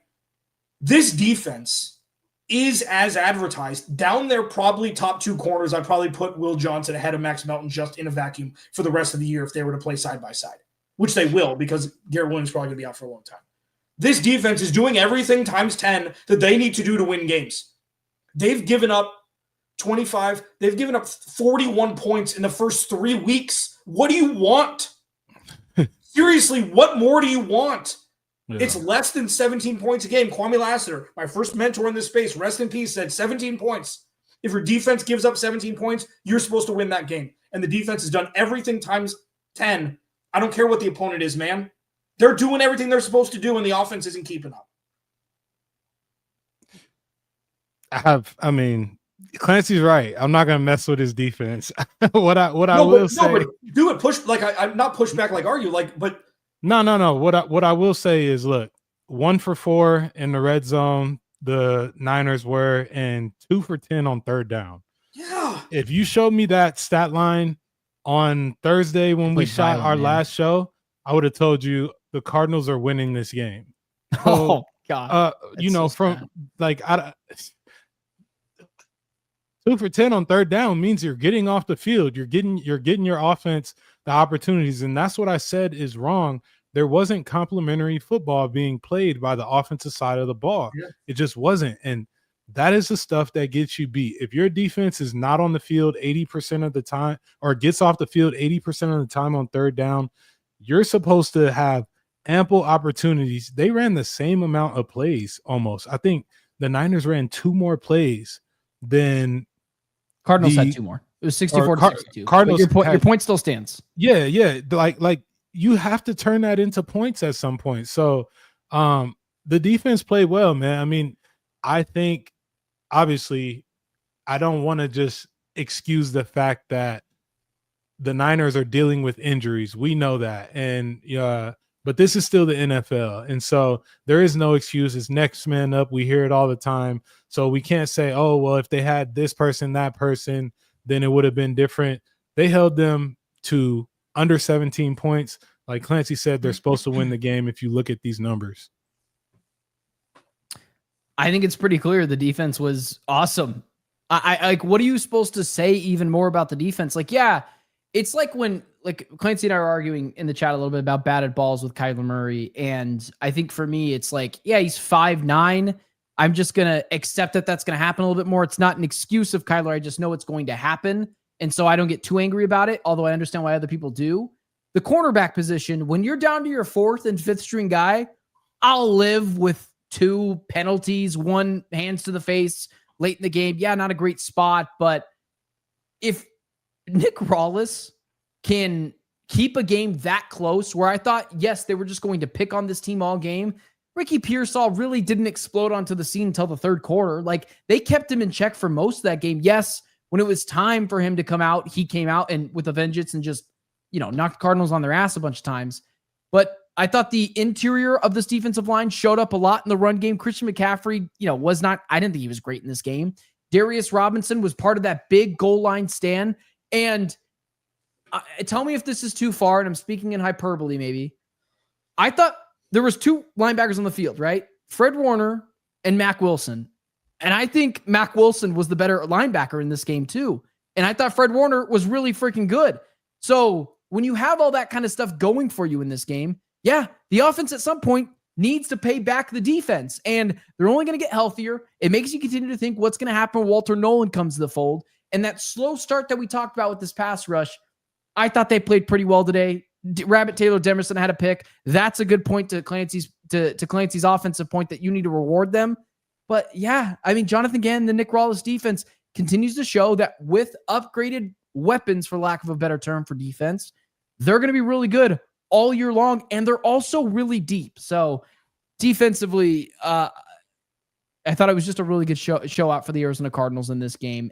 this defense is as advertised. Down there, probably top 2 corners, I'd probably put Will Johnson ahead of Max Melton just in a vacuum for the rest of the year if they were to play side by side, which they will because Garrett Williams is probably going to be out for a long time. This defense is doing everything times 10 that they need to do to win games. They've given up 25. They've given up 41 points in the first 3 weeks. What do you want? Seriously, what more do you want? Yeah. It's less than 17 points a game. Kwame Lassiter, my first mentor in this space, rest in peace, said 17 points. If your defense gives up 17 points, you're supposed to win that game. And the defense has done everything times 10. I don't care what the opponent is, man. They're doing everything they're supposed to do, and the offense isn't keeping up. Clancy's right. I'm not gonna mess with his defense. What I will say, do it. Push I'm not push back like argue but. No. What I will say is, look, 1 for 4 in the red zone, the Niners were, and 2 for 10 on third down. Yeah. If you showed me that stat line on Thursday when we shot our last show, I would have told you the Cardinals are winning this game. Oh God. 2 for 10 on third down means you're getting off the field. You're getting your offense the opportunities. And that's what I said is wrong. There wasn't complementary football being played by the offensive side of the ball. Yeah. It just wasn't. And that is the stuff that gets you beat. If your defense is not on the field 80% of the time, or gets off the field 80% of the time on third down, you're supposed to have ample opportunities. They ran the same amount of plays almost. I think the Niners ran 2 more plays than Cardinals had 2 more. It was 64 to 62. Cardinals, your point still stands. Yeah. Like you have to turn that into points at some point. So the defense played well, man. I mean, I think obviously I don't want to just excuse the fact that the Niners are dealing with injuries. We know that. And but this is still the NFL. And so there is no excuse. It's next man up. We hear it all the time. So we can't say, oh, well, if they had this person, that person, then it would have been different. They held them to under 17 points. Like Clancy said, they're supposed to win the game if you look at these numbers. I think it's pretty clear the defense was awesome. I like, what are you supposed to say even more about the defense? Like, yeah, it's like when like Clancy and I were arguing in the chat a little bit about batted balls with Kyler Murray. And I think for me, it's like, yeah, he's 5'9". I'm just going to accept that that's going to happen a little bit more. It's not an excuse of Kyler. I just know it's going to happen. And so I don't get too angry about it, although I understand why other people do. The cornerback position, when you're down to your 4th and 5th string guy, I'll live with 2 penalties, 1 hands to the face late in the game. Yeah, not a great spot, but if Nick Rollis can keep a game that close where I thought, yes, they were just going to pick on this team all game, Ricky Pearsall really didn't explode onto the scene until the 3rd quarter. Like, they kept him in check for most of that game. Yes, when it was time for him to come out, he came out and with a vengeance and just, knocked Cardinals on their ass a bunch of times. But I thought the interior of this defensive line showed up a lot in the run game. Christian McCaffrey, I didn't think he was great in this game. Darius Robinson was part of that big goal line stand. And tell me if this is too far, and I'm speaking in hyperbole maybe. I thought there was 2 linebackers on the field, right? Fred Warner and Mack Wilson. And I think Mack Wilson was the better linebacker in this game too. And I thought Fred Warner was really freaking good. So when you have all that kind of stuff going for you in this game, yeah, the offense at some point needs to pay back the defense. And they're only going to get healthier. It makes you continue to think what's going to happen when Walter Nolan comes to the fold. And that slow start that we talked about with this pass rush, I thought they played pretty well today. Rabbit Taylor Demerson had a pick. That's a good point to Clancy's offensive point that you need to reward them. But yeah, I mean, Jonathan Gannon, the Nick Rollis defense continues to show that with upgraded weapons, for lack of a better term, for defense, they're going to be really good all year long. And they're also really deep. So defensively, I thought it was just a really good show out for the Arizona Cardinals in this game.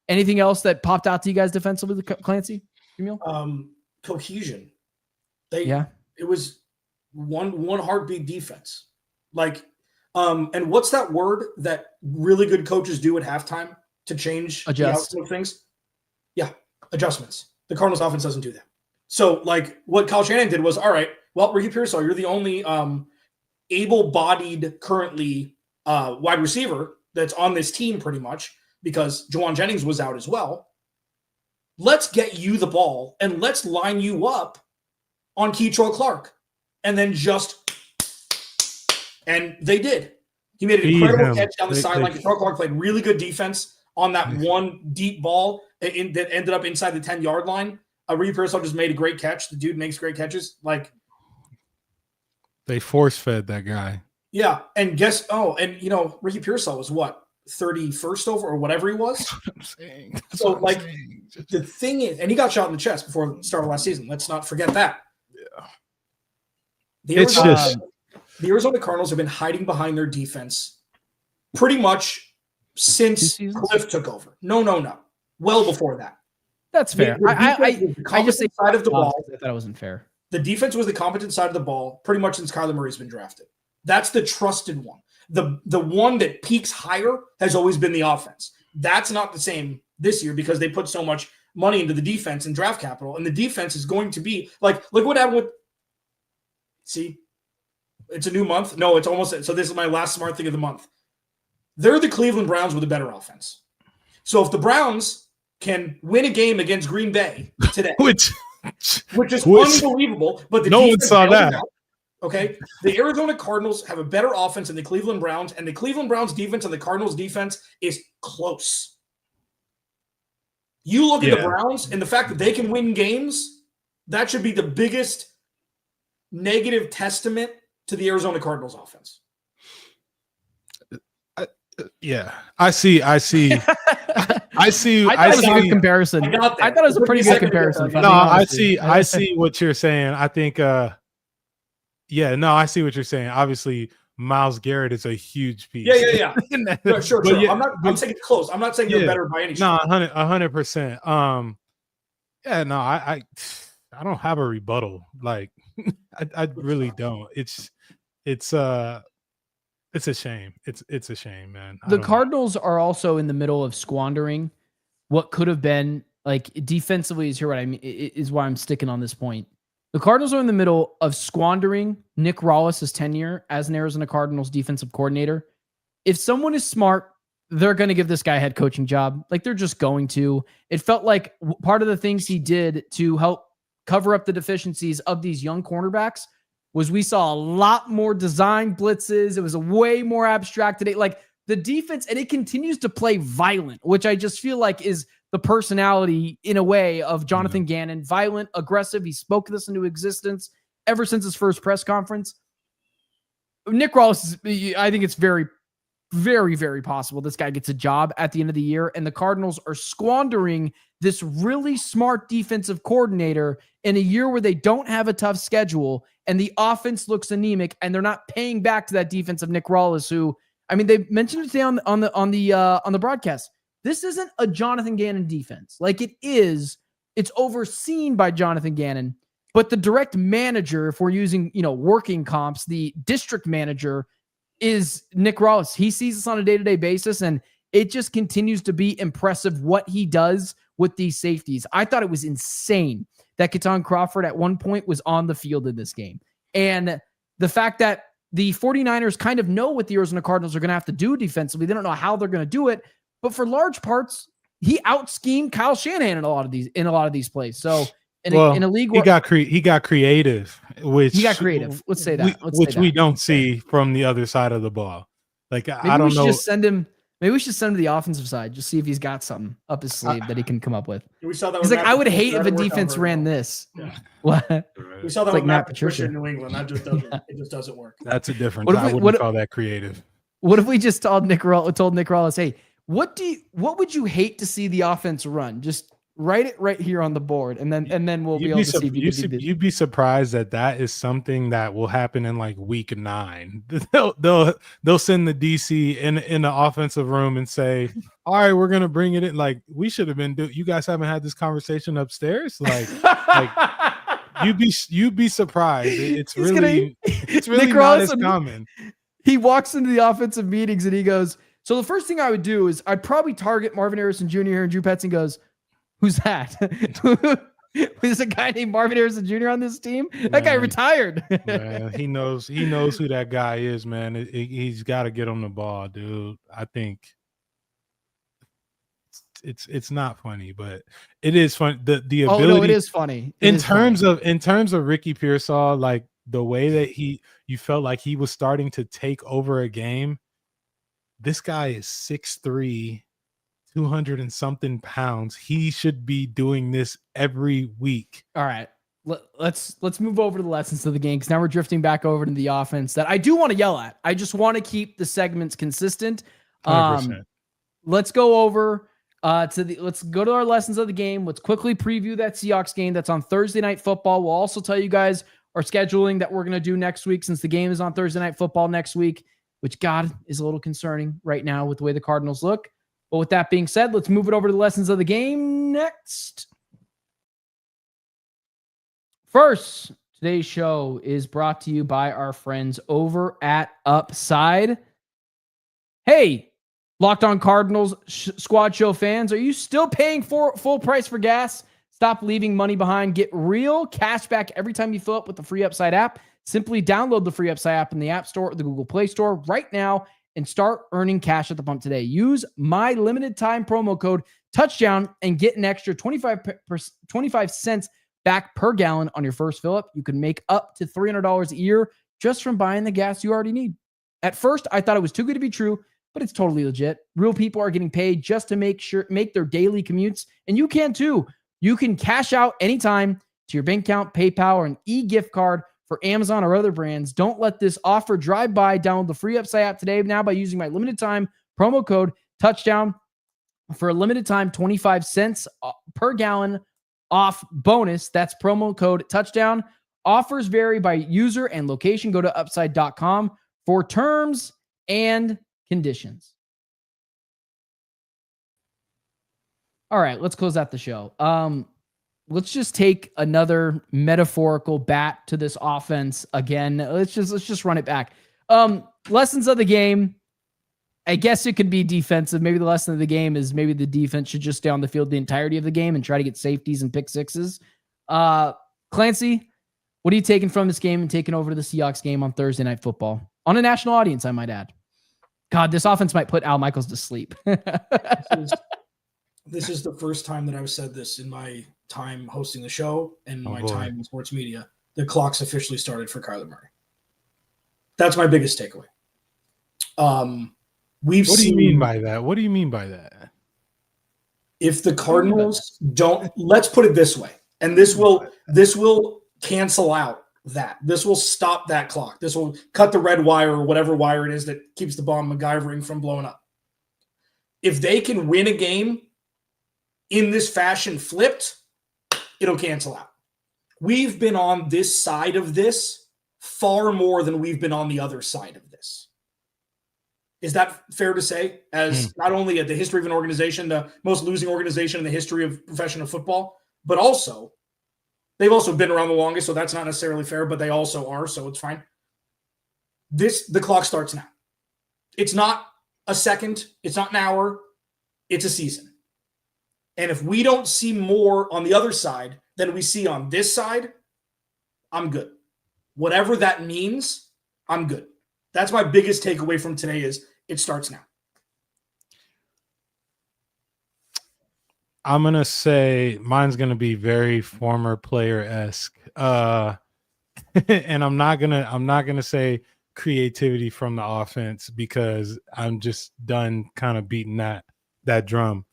Anything else that popped out to you guys defensively, Clancy? Jamil? Cohesion. It was one heartbeat defense. Like, and what's that word that really good coaches do at halftime to change the outcome of things? Yeah, adjustments. The Cardinals offense doesn't do that. So, like, what Kyle Shanahan did was, all right, well, Ricky Pearsall, you're the only able-bodied currently wide receiver that's on this team pretty much, because Jawan Jennings was out as well. Let's get you the ball and let's line you up on Keitrell Clark. And then and they did. He made an incredible catch down the sideline. Keitrell Clark played really good defense on that one deep ball that ended up inside the 10-yard line. Ricky Pearsall just made a great catch. The dude makes great catches. Like, they force-fed that guy. Yeah, and Ricky Pearsall was what? 31st over or whatever he was. The thing is, and he got shot in the chest before the start of last season. Let's not forget that. Yeah. The Arizona Cardinals have been hiding behind their defense pretty much since Cliff took over. No. Well before that. That's fair. I just say side of the ball. I thought it wasn't fair. The defense was the competent side of the ball pretty much since Kyler Murray's been drafted. That's the trusted one. The one that peaks higher has always been the offense. That's not the same this year because they put so much money into the defense and draft capital, and the defense is going to be like, look what happened with. See, it's a new month. No, it's almost so. This is my last smart thing of the month. They're the Cleveland Browns with a better offense. So if the Browns can win a game against Green Bay today, which is unbelievable, but no one saw that. Okay, the Arizona Cardinals have a better offense than the Cleveland Browns, and the Cleveland Browns defense and the Cardinals defense is close. You look at the Browns and the fact that they can win games, that should be the biggest negative testament to the Arizona Cardinals offense. I see. I thought it was a good comparison. I thought it was a pretty good comparison. No, I see what you're saying. I think I see what you're saying. Obviously, Myles Garrett is a huge piece. Yeah. No, sure. I'm saying it's close. I'm not saying they're better by any stretch. No, 100%. I don't have a rebuttal. Like, I really don't. It's a shame. It's a shame, man. The Cardinals are also in the middle of squandering what could have been, like, defensively is here what I mean, is why I'm sticking on this point. The Cardinals are in the middle of squandering Nick Rollis' tenure as an Arizona Cardinals defensive coordinator. If someone is smart, they're going to give this guy a head coaching job. Like, they're just going to. It felt like part of the things he did to help cover up the deficiencies of these young cornerbacks was we saw a lot more design blitzes. It was a way more abstract today. Like, the defense, and it continues to play violent, which I just feel like is the personality in a way of Jonathan Gannon. Violent, aggressive. He spoke this into existence ever since his first press conference. Nick Rollis, I think it's very, very, very possible this guy gets a job at the end of the year, and the Cardinals are squandering this really smart defensive coordinator in a year where they don't have a tough schedule and the offense looks anemic, and they're not paying back to that defense of Nick Rollis, who, I mean, they mentioned it today on the broadcast. This isn't a Jonathan Gannon defense. Like, it's overseen by Jonathan Gannon, but the direct manager, if we're using, working comps, the district manager is Nick Rollis. He sees this on a day-to-day basis, and it just continues to be impressive what he does with these safeties. I thought it was insane that Keaton Crawford at one point was on the field in this game. And the fact that the 49ers kind of know what the Arizona Cardinals are going to have to do defensively. They don't know how they're going to do it, but for large parts, he out-schemed Kyle Shanahan in a lot of these plays. So in a league where he got creative, Let's say that. We don't see from the other side of the ball. Like, I don't know. Just send him Maybe we should send him to the offensive side. Just see if he's got something up his sleeve that he can come up with. We saw that. He's like, I would hate if a Patricia. defense ran this. Yeah. What? We saw that It's with Matt Patricia in New England. That just doesn't. It just doesn't work. That's a difference. What if I we- wouldn't call that creative. What if we just told Nick Rollis, hey, what would you hate to see the offense run? Just write it right here on the board, and then we'll be able to see if you can do You'd be surprised that is something that will happen in like week 9. They'll send the DC in the offensive room and say, all right, we're gonna bring it in. Like, we should have been you guys haven't had this conversation upstairs. Like you'd be surprised. It's really not as common. He walks into the offensive meetings and he goes, so the first thing I would do is I'd probably target Marvin Harrison Jr. and Drew Petzing goes, who's that? There's a guy named Marvin Harrison Jr. on this team. That guy retired. Man, he knows who that guy is, man. He's got to get on the ball, dude. I think it's not funny, but it is fun. The ability. Oh no, it is funny. In terms of Ricky Pearsall, like the way that you felt like he was starting to take over a game. This guy is 6'3", 200 and something pounds. He should be doing this every week. All right. Let's move over to the lessons of the game, because now we're drifting back over to the offense that I do want to yell at. I just want to keep the segments consistent. 100%. Let's go over let's go to our lessons of the game. Let's quickly preview that Seahawks game that's on Thursday Night Football. We'll also tell you guys our scheduling that we're going to do next week, since the game is on Thursday Night Football next week, which, God, is a little concerning right now with the way the Cardinals look. But with that being said, let's move it over to the lessons of the game next. First, today's show is brought to you by our friends over at Upside. Hey, Locked On Cardinals Squad Show fans, are you still paying full price for gas? Stop leaving money behind. Get real cash back every time you fill up with the free Upside app. Simply download the free Upside app in the App Store or the Google Play Store right now and start earning cash at the pump today. Use my limited time promo code touchdown and get an extra 25 cents back per gallon on your first fill up. You can make up to $300 a year just from buying the gas you already need. At first, I thought it was too good to be true, but it's totally legit. Real people are getting paid just to make their daily commutes, and you can too. You can cash out anytime to your bank account, PayPal, or an e-gift card for Amazon or other brands. Don't let this offer drive by. Download the free Upside app today now by using my limited time promo code touchdown for a limited time 25 cents per gallon off bonus. That's promo code touchdown. Offers vary by user and location. Go to upside.com for terms and conditions. All right, let's close out the show. Let's just take another metaphorical bat to this offense again. Let's just run it back. Lessons of the game. I guess it could be defensive. Maybe the lesson of the game is maybe the defense should just stay on the field the entirety of the game and try to get safeties and pick sixes. Clancy, what are you taking from this game and taking over to the Seahawks game on Thursday Night Football? On a national audience, I might add. God, this offense might put Al Michaels to sleep. This is the first time that I've said this in my time hosting the show and my time in sports media. The clock's officially started for Kyler Murray. That's my biggest takeaway. What do you mean by that? What do you mean by that? If the Cardinals don't, let's put it this way, and this will cancel out that. This will stop that clock. This will cut the red wire or whatever wire it is that keeps the bomb MacGyvering from blowing up. If they can win a game in this fashion flipped, it'll cancel out. We've been on this side of this far more than we've been on the other side of this. Is that fair to say? As not only at the history of an organization, the most losing organization in the history of professional football, but also they've also been around the longest, so that's not necessarily fair, but they also are, so it's fine. The clock starts now. It's not a second, it's not an hour, it's a season. And if we don't see more on the other side than we see on this side, I'm good. Whatever that means, I'm good. That's my biggest takeaway from today is it starts now. I'm going to say mine's going to be very former player-esque. And I'm not going to say creativity from the offense because I'm just done kind of beating that drum.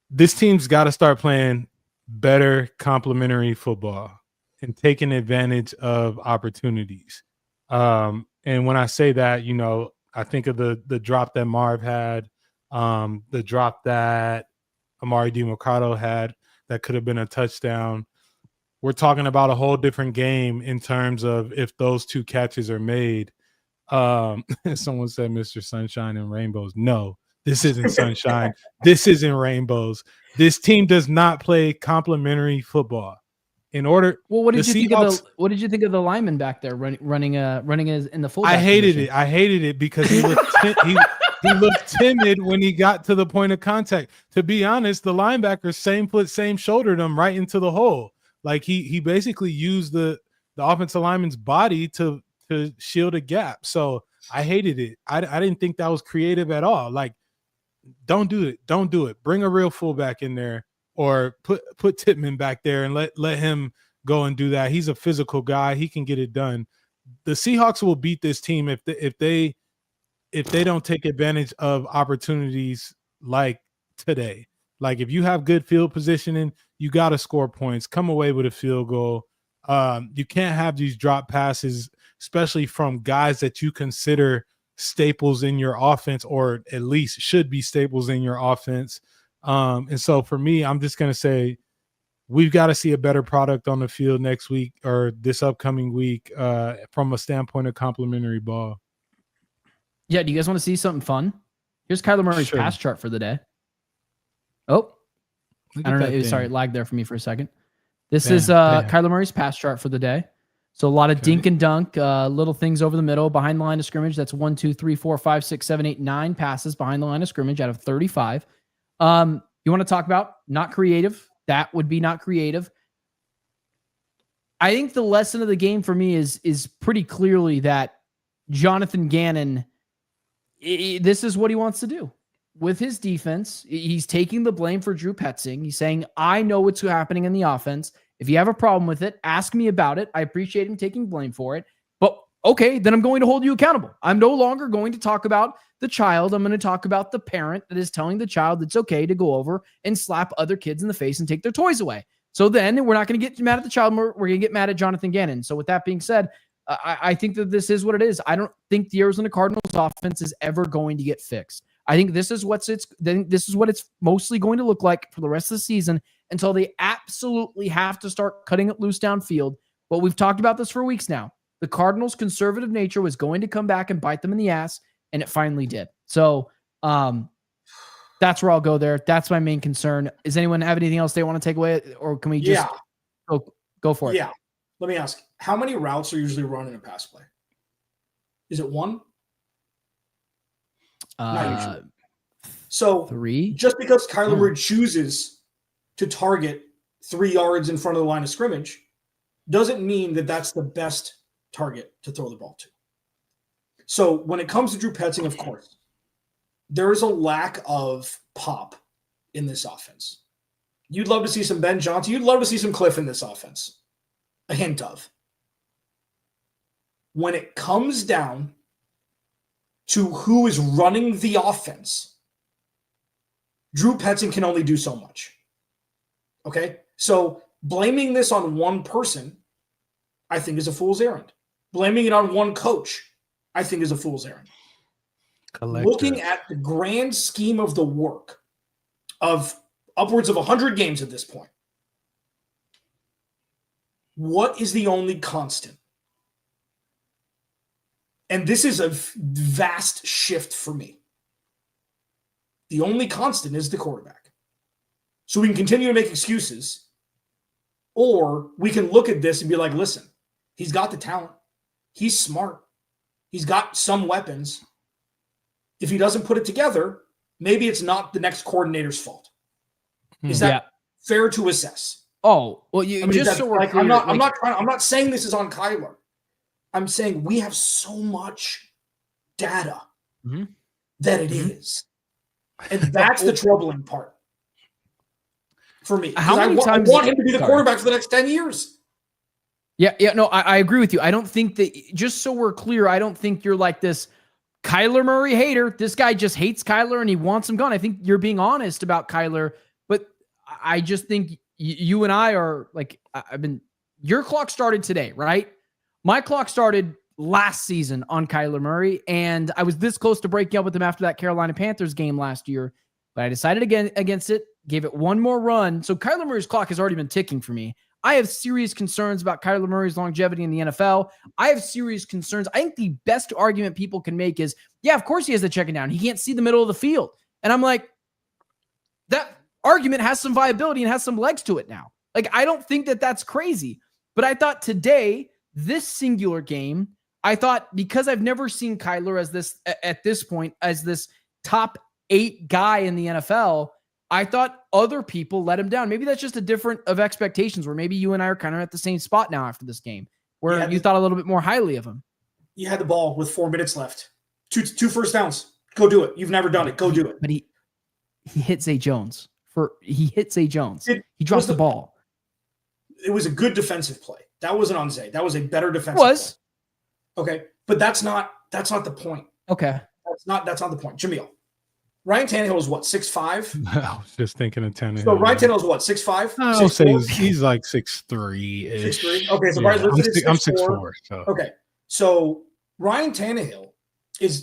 This team's got to start playing better complementary football and taking advantage of opportunities. And when I say that, I think of the drop that Marv had, the drop that Amari DiMercado had that could have been a touchdown. We're talking about a whole different game in terms of if those two catches are made. Someone said Mr. Sunshine and Rainbows. No, this isn't sunshine. This isn't rainbows. This team does not play complementary football. What did you think of the lineman back there running in the fullback? I hated it because he looked timid when he got to the point of contact. To be honest, the linebacker same foot, same shouldered him right into the hole. Like he basically used the offensive lineman's body to shield a gap. So I hated it. I didn't think that was creative at all. Like, don't do it. Don't do it. Bring a real fullback in there, or put Tippmann back there and let him go and do that. He's a physical guy. He can get it done. The Seahawks will beat this team if they don't take advantage of opportunities like today. Like, if you have good field positioning, you got to score points, come away with a field goal. You can't have these drop passes, especially from guys that you consider staples in your offense, or at least should be staples in your offense. And so for me, I'm just going to say we've got to see a better product on the field next week or this upcoming week from a standpoint of complementary ball. Yeah, do you guys want to see something fun? Here's Kyler Murray's pass chart for the day. Oh, I don't know. Sorry, it lagged there for me for a second. This is Kyler Murray's pass chart for the day. So a lot of dink and dunk, little things over the middle, behind the line of scrimmage. That's 1, 2, 3, 4, 5, 6, 7, 8, 9 passes behind the line of scrimmage out of 35. You want to talk about not creative? That would be not creative. I think the lesson of the game for me is pretty clearly that Jonathan Gannon, this is what he wants to do with his defense. He's taking the blame for Drew Petzing. He's saying, I know what's happening in the offense. If you have a problem with it, ask me about it. I appreciate him taking blame for it. But okay, then I'm going to hold you accountable. I'm no longer going to talk about the child. I'm going to talk about the parent that is telling the child it's okay to go over and slap other kids in the face and take their toys away. So then we're not going to get mad at the child. We're going to get mad at Jonathan Gannon. So with that being said, I think that this is what it is. I don't think the Arizona Cardinals offense is ever going to get fixed. I think this is what it's mostly going to look like for the rest of the season until they absolutely have to start cutting it loose downfield. But we've talked about this for weeks now. The Cardinals' conservative nature was going to come back and bite them in the ass, and it finally did. So that's where I'll go there. That's my main concern. Does anyone have anything else they want to take away, or can we just go for it? Yeah. Let me ask, how many routes are usually run in a pass play? Is it one? Not usually. So 3. Just because Kyler Murray chooses to target 3 yards in front of the line of scrimmage doesn't mean that that's the best target to throw the ball to. So when it comes to Drew Petzing, of course, there is a lack of pop in this offense. You'd love to see some Ben Johnson. You'd love to see some Cliff in this offense. A hint of. When it comes down to who is running the offense, Drew Petzing can only do so much. Okay? So blaming this on one person, I think, is a fool's errand. Blaming it on one coach, I think, is a fool's errand. Looking at the grand scheme of the work of upwards of 100 games at this point, what is the only constant? And this is a vast shift for me. The only constant is the quarterback. So we can continue to make excuses, or we can look at this and be like, listen, he's got the talent. He's smart. He's got some weapons. If he doesn't put it together, maybe it's not the next coordinator's fault. Is that fair to assess? Oh, well, I'm not saying this is on Kyler. I'm saying we have so much data that it is. And that's the troubling part for me. How many times I want him to be the quarterback for the next 10 years. Yeah, no, I agree with you. I don't think that, just so we're clear, I don't think you're like this Kyler Murray hater. This guy just hates Kyler and he wants him gone. I think you're being honest about Kyler, but I just think you and I are like, your clock started today, right? My clock started last season on Kyler Murray, and I was this close to breaking up with him after that Carolina Panthers game last year, but I decided against it, gave it one more run. So Kyler Murray's clock has already been ticking for me. I have serious concerns about Kyler Murray's longevity in the NFL. I have serious concerns. I think the best argument people can make is, yeah, of course he has the checking down. He can't see the middle of the field. And I'm like, that argument has some viability and has some legs to it now. Like, I don't think that that's crazy. But I thought today, this singular game, I thought, because I've never seen Kyler as this, at this point, as this top 8 guy in the NFL, I thought other people let him down. Maybe that's just a different of expectations, where maybe you and I are kind of at the same spot now after this game, where you thought a little bit more highly of him. You had the ball with 4 minutes left. Two first downs. Go do it. You've never done it. Go do it. But he hit Zay Jones. He drops the ball. It was a good defensive play. That wasn't on Zay. That was a better defensive play. Okay. But that's not the point. Okay. That's not the point. Jamil. Ryan Tannehill is what, 6'5"? I was just thinking of Tannehill. So Ryan Tannehill is what, 6'5"? I would say he's like 6'3"-ish. 6'3"? Okay, so yeah, I'm 6'4". So. Okay, so Ryan Tannehill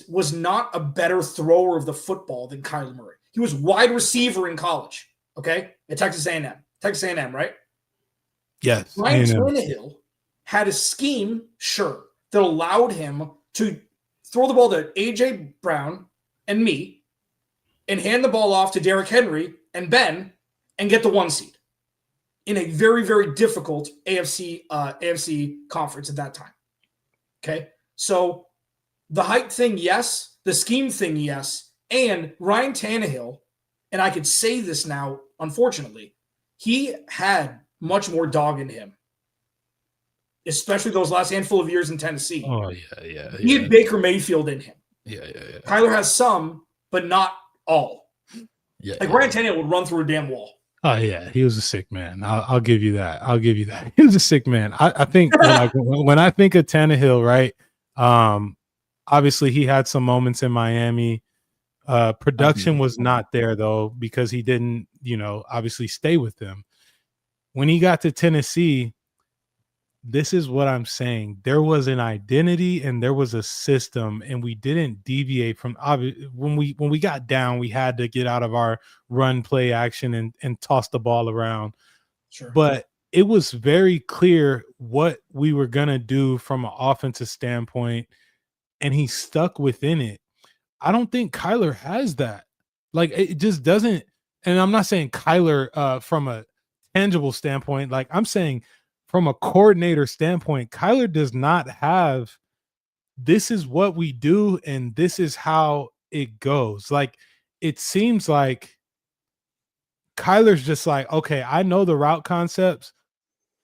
was not a better thrower of the football than Kyler Murray. He was wide receiver in college, okay, at Texas A&M, right? Yes. Ryan Tannehill had a scheme, sure, that allowed him to throw the ball to A.J. Brown and me, and hand the ball off to Derrick Henry and Ben and get the 1 seed in a very, very difficult AFC conference at that time. Okay. So the height thing, yes. The scheme thing, yes. And Ryan Tannehill, and I could say this now, unfortunately, he had much more dog in him, especially those last handful of years in Tennessee. Oh, yeah. He had Baker Mayfield in him. Yeah. Kyler has some, but not all. Yeah. Ryan Tannehill would run through a damn wall. Oh yeah, he was a sick man. I'll give you that. He was a sick man. I think when I think of Tannehill, right? Obviously he had some moments in Miami. Production was not there though, because he didn't, obviously stay with them. When he got to Tennessee, this is what I'm saying. There was an identity and there was a system, and we didn't deviate from when we got down, we had to get out of our run play action and toss the ball around. Sure. But it was very clear what we were going to do from an offensive standpoint, and he stuck within it. I don't think Kyler has that. Like, it just doesn't. And I'm not saying Kyler from a tangible standpoint. Like, I'm saying from a coordinator standpoint, Kyler does not have, this is what we do and this is how it goes. Like, it seems like Kyler's just like, okay, I know the route concepts.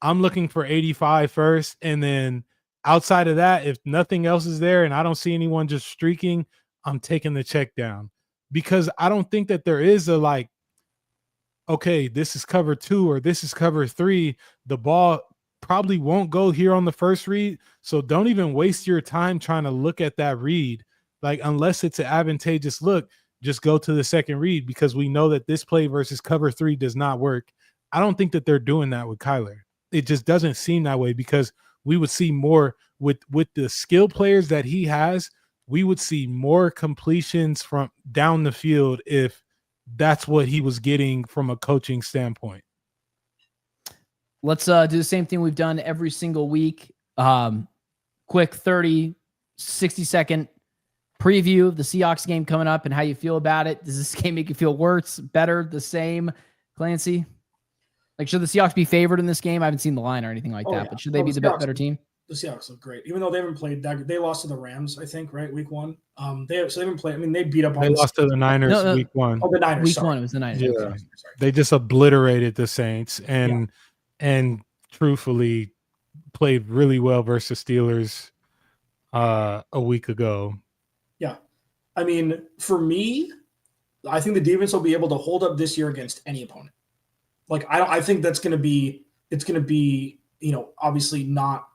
I'm looking for 85 first. And then outside of that, if nothing else is there and I don't see anyone just streaking, I'm taking the check down. Because I don't think that there is a like, okay, this is cover 2 or this is cover 3. The ball probably won't go here on the first read. So don't even waste your time trying to look at that read. Like, unless it's an advantageous look, just go to the second read, because we know that this play versus cover 3 does not work. I don't think that they're doing that with Kyler. It just doesn't seem that way, because we would see more with the skill players that he has. We would see more completions from down the field if that's what he was getting from a coaching standpoint. Let's do the same thing we've done every single week. Quick 30, 60-second preview of the Seahawks game coming up and how you feel about it. Does this game make you feel worse, better, the same, Clancy? Like, should the Seahawks be favored in this game? I haven't seen the line or anything like that, but should they be the better team? The Seahawks look great, even though they haven't played that good. They lost to the Rams, I think, right? Week 1. They haven't played. I mean, they beat up. They lost to the Niners week 1. Oh, the Niners. Week 1, it was the Niners. Yeah. Okay. They just obliterated the Saints and truthfully played really well versus Steelers a week ago. Yeah, I mean, for me, I think the defense will be able to hold up this year against any opponent. Like, I think that's going to be. It's going to be obviously not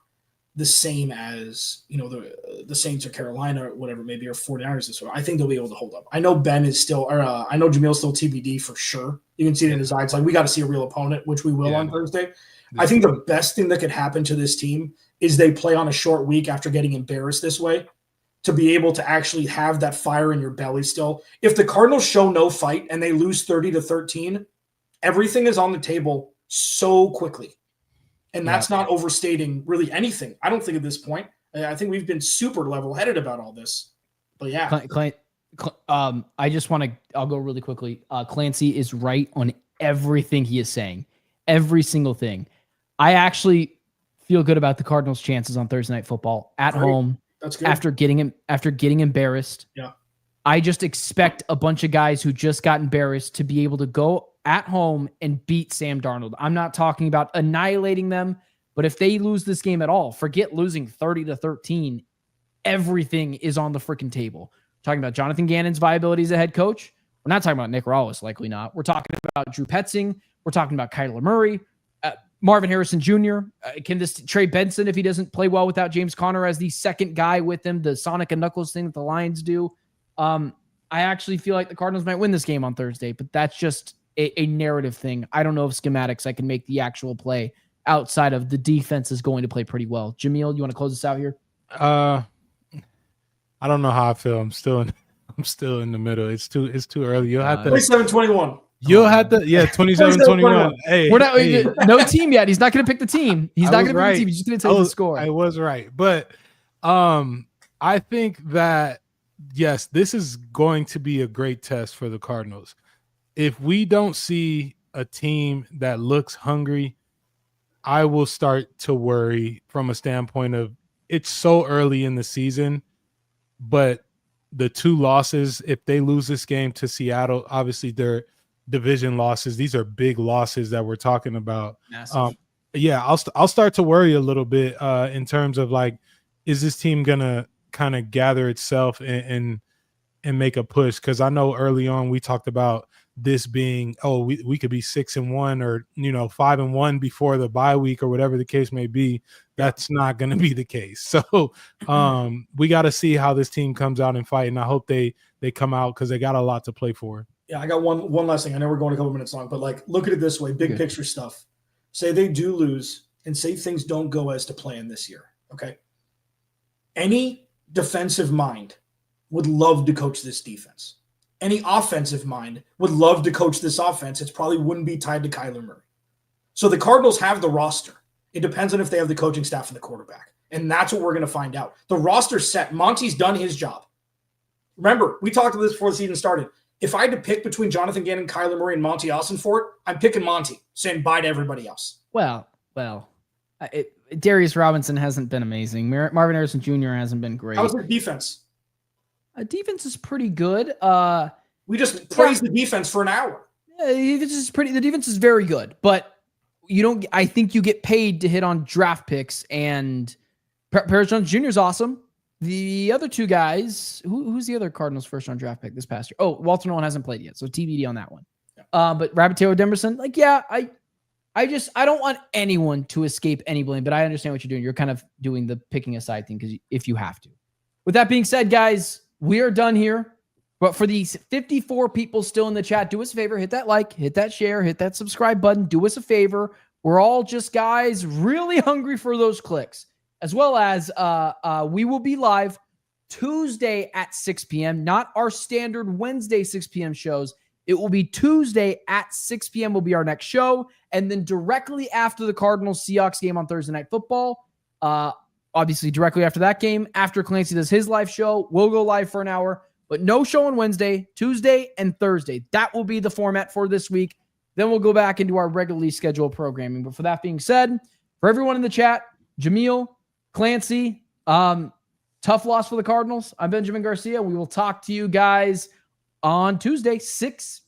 the same as, the Saints or Carolina or whatever, maybe, or 49ers this way. I think they'll be able to hold up. I know Ben is still, I know Jamil's still TBD for sure. You can see it in his eyes. Like, we got to see a real opponent, which we will on Thursday. I think the best thing that could happen to this team is they play on a short week after getting embarrassed this way, to be able to actually have that fire in your belly still. If the Cardinals show no fight and they lose 30-13, everything is on the table so quickly. And that's not overstating really anything, I don't think, at this point. I think we've been super level-headed about all this. But yeah. I just want to – I'll go really quickly. Clancy is right on everything he is saying. Every single thing. I actually feel good about the Cardinals' chances on Thursday Night Football at home. That's good. After getting embarrassed. Yeah. I just expect a bunch of guys who just got embarrassed to be able to go at home and beat Sam Darnold. I'm not talking about annihilating them, but if they lose this game at all, forget losing 30-13. Everything is on the freaking table. We're talking about Jonathan Gannon's viability as a head coach. We're not talking about Nick Rollis, likely not. We're talking about Drew Petzing. We're talking about Kyler Murray, Marvin Harrison Jr. Can this Trey Benson, if he doesn't play well without James Conner as the second guy with him, the Sonic and Knuckles thing that the Lions do? I actually feel like the Cardinals might win this game on Thursday, but that's just a narrative thing. I don't know if schematics I can make the actual play outside of the defense is going to play pretty well. Jamil, you want to close us out here? I don't know how I feel. I'm still in the middle. It's too early. You'll have to 27-21. You'll have to 27-21. Hey, we're not no team yet. He's not going to pick the team. He's not going to pick the team. He's just going to tell you the score. I was right. But I think that yes, this is going to be a great test for the Cardinals. If we don't see a team that looks hungry, I will start to worry from a standpoint of it's so early in the season, but the two losses, if they lose this game to Seattle, obviously they're division losses. These are big losses that we're talking about. I'll start to worry a little bit in terms of like, is this team gonna kind of gather itself and make a push? Because I know early on we talked about this being, we could be 6-1 or 5-1 before the bye week or whatever the case may be. That's not going to be the case. So we got to see how this team comes out and fight, and I hope they come out because they got a lot to play for. Yeah, I got one last thing. I know we're going a couple minutes long, but like, look at it this way, big picture stuff. Say they do lose and say things don't go as to plan this year, okay? Any defensive mind would love to coach this defense. Any offensive mind would love to coach this offense. It probably wouldn't be tied to Kyler Murray. So the Cardinals have the roster. It depends on if they have the coaching staff and the quarterback. And that's what we're going to find out. The roster's set. Monty's done his job. Remember, we talked about this before the season started. If I had to pick between Jonathan Gannon, Kyler Murray, and Monty Ossenfort, I'm picking Monty, saying bye to everybody else. Well, Darius Robinson hasn't been amazing. Marvin Harrison Jr. hasn't been great. How's their defense? Defense is pretty good. We just praised the defense for an hour. The defense is very good, but I think you get paid to hit on draft picks, and Paris Jones Jr. is awesome. The other two guys, who's the other Cardinals first round draft pick this past year? Oh, Walter Nolan hasn't played yet, so TBD on that one. Yeah. But Rabbit Taylor Demerson, I don't want anyone to escape any blame, but I understand what you're doing. You're kind of doing the picking aside thing because if you have to. With that being said, guys, we are done here. But for these 54 people still in the chat, do us a favor, hit that like, hit that share, hit that subscribe button. Do us a favor. We're all just guys really hungry for those clicks. As well as we will be live Tuesday at 6 p.m., not our standard Wednesday 6 p.m. shows. It will be Tuesday at 6 p.m. will be our next show. And then directly after the Cardinals-Seahawks game on Thursday Night Football, obviously directly after that game, after Clancy does his live show, we'll go live for an hour. But no show on Wednesday, Tuesday, and Thursday. That will be the format for this week. Then we'll go back into our regularly scheduled programming. But for that being said, for everyone in the chat, Jamil, Clancy, tough loss for the Cardinals. I'm Benjamin Garcia. We will talk to you guys on Tuesday, 6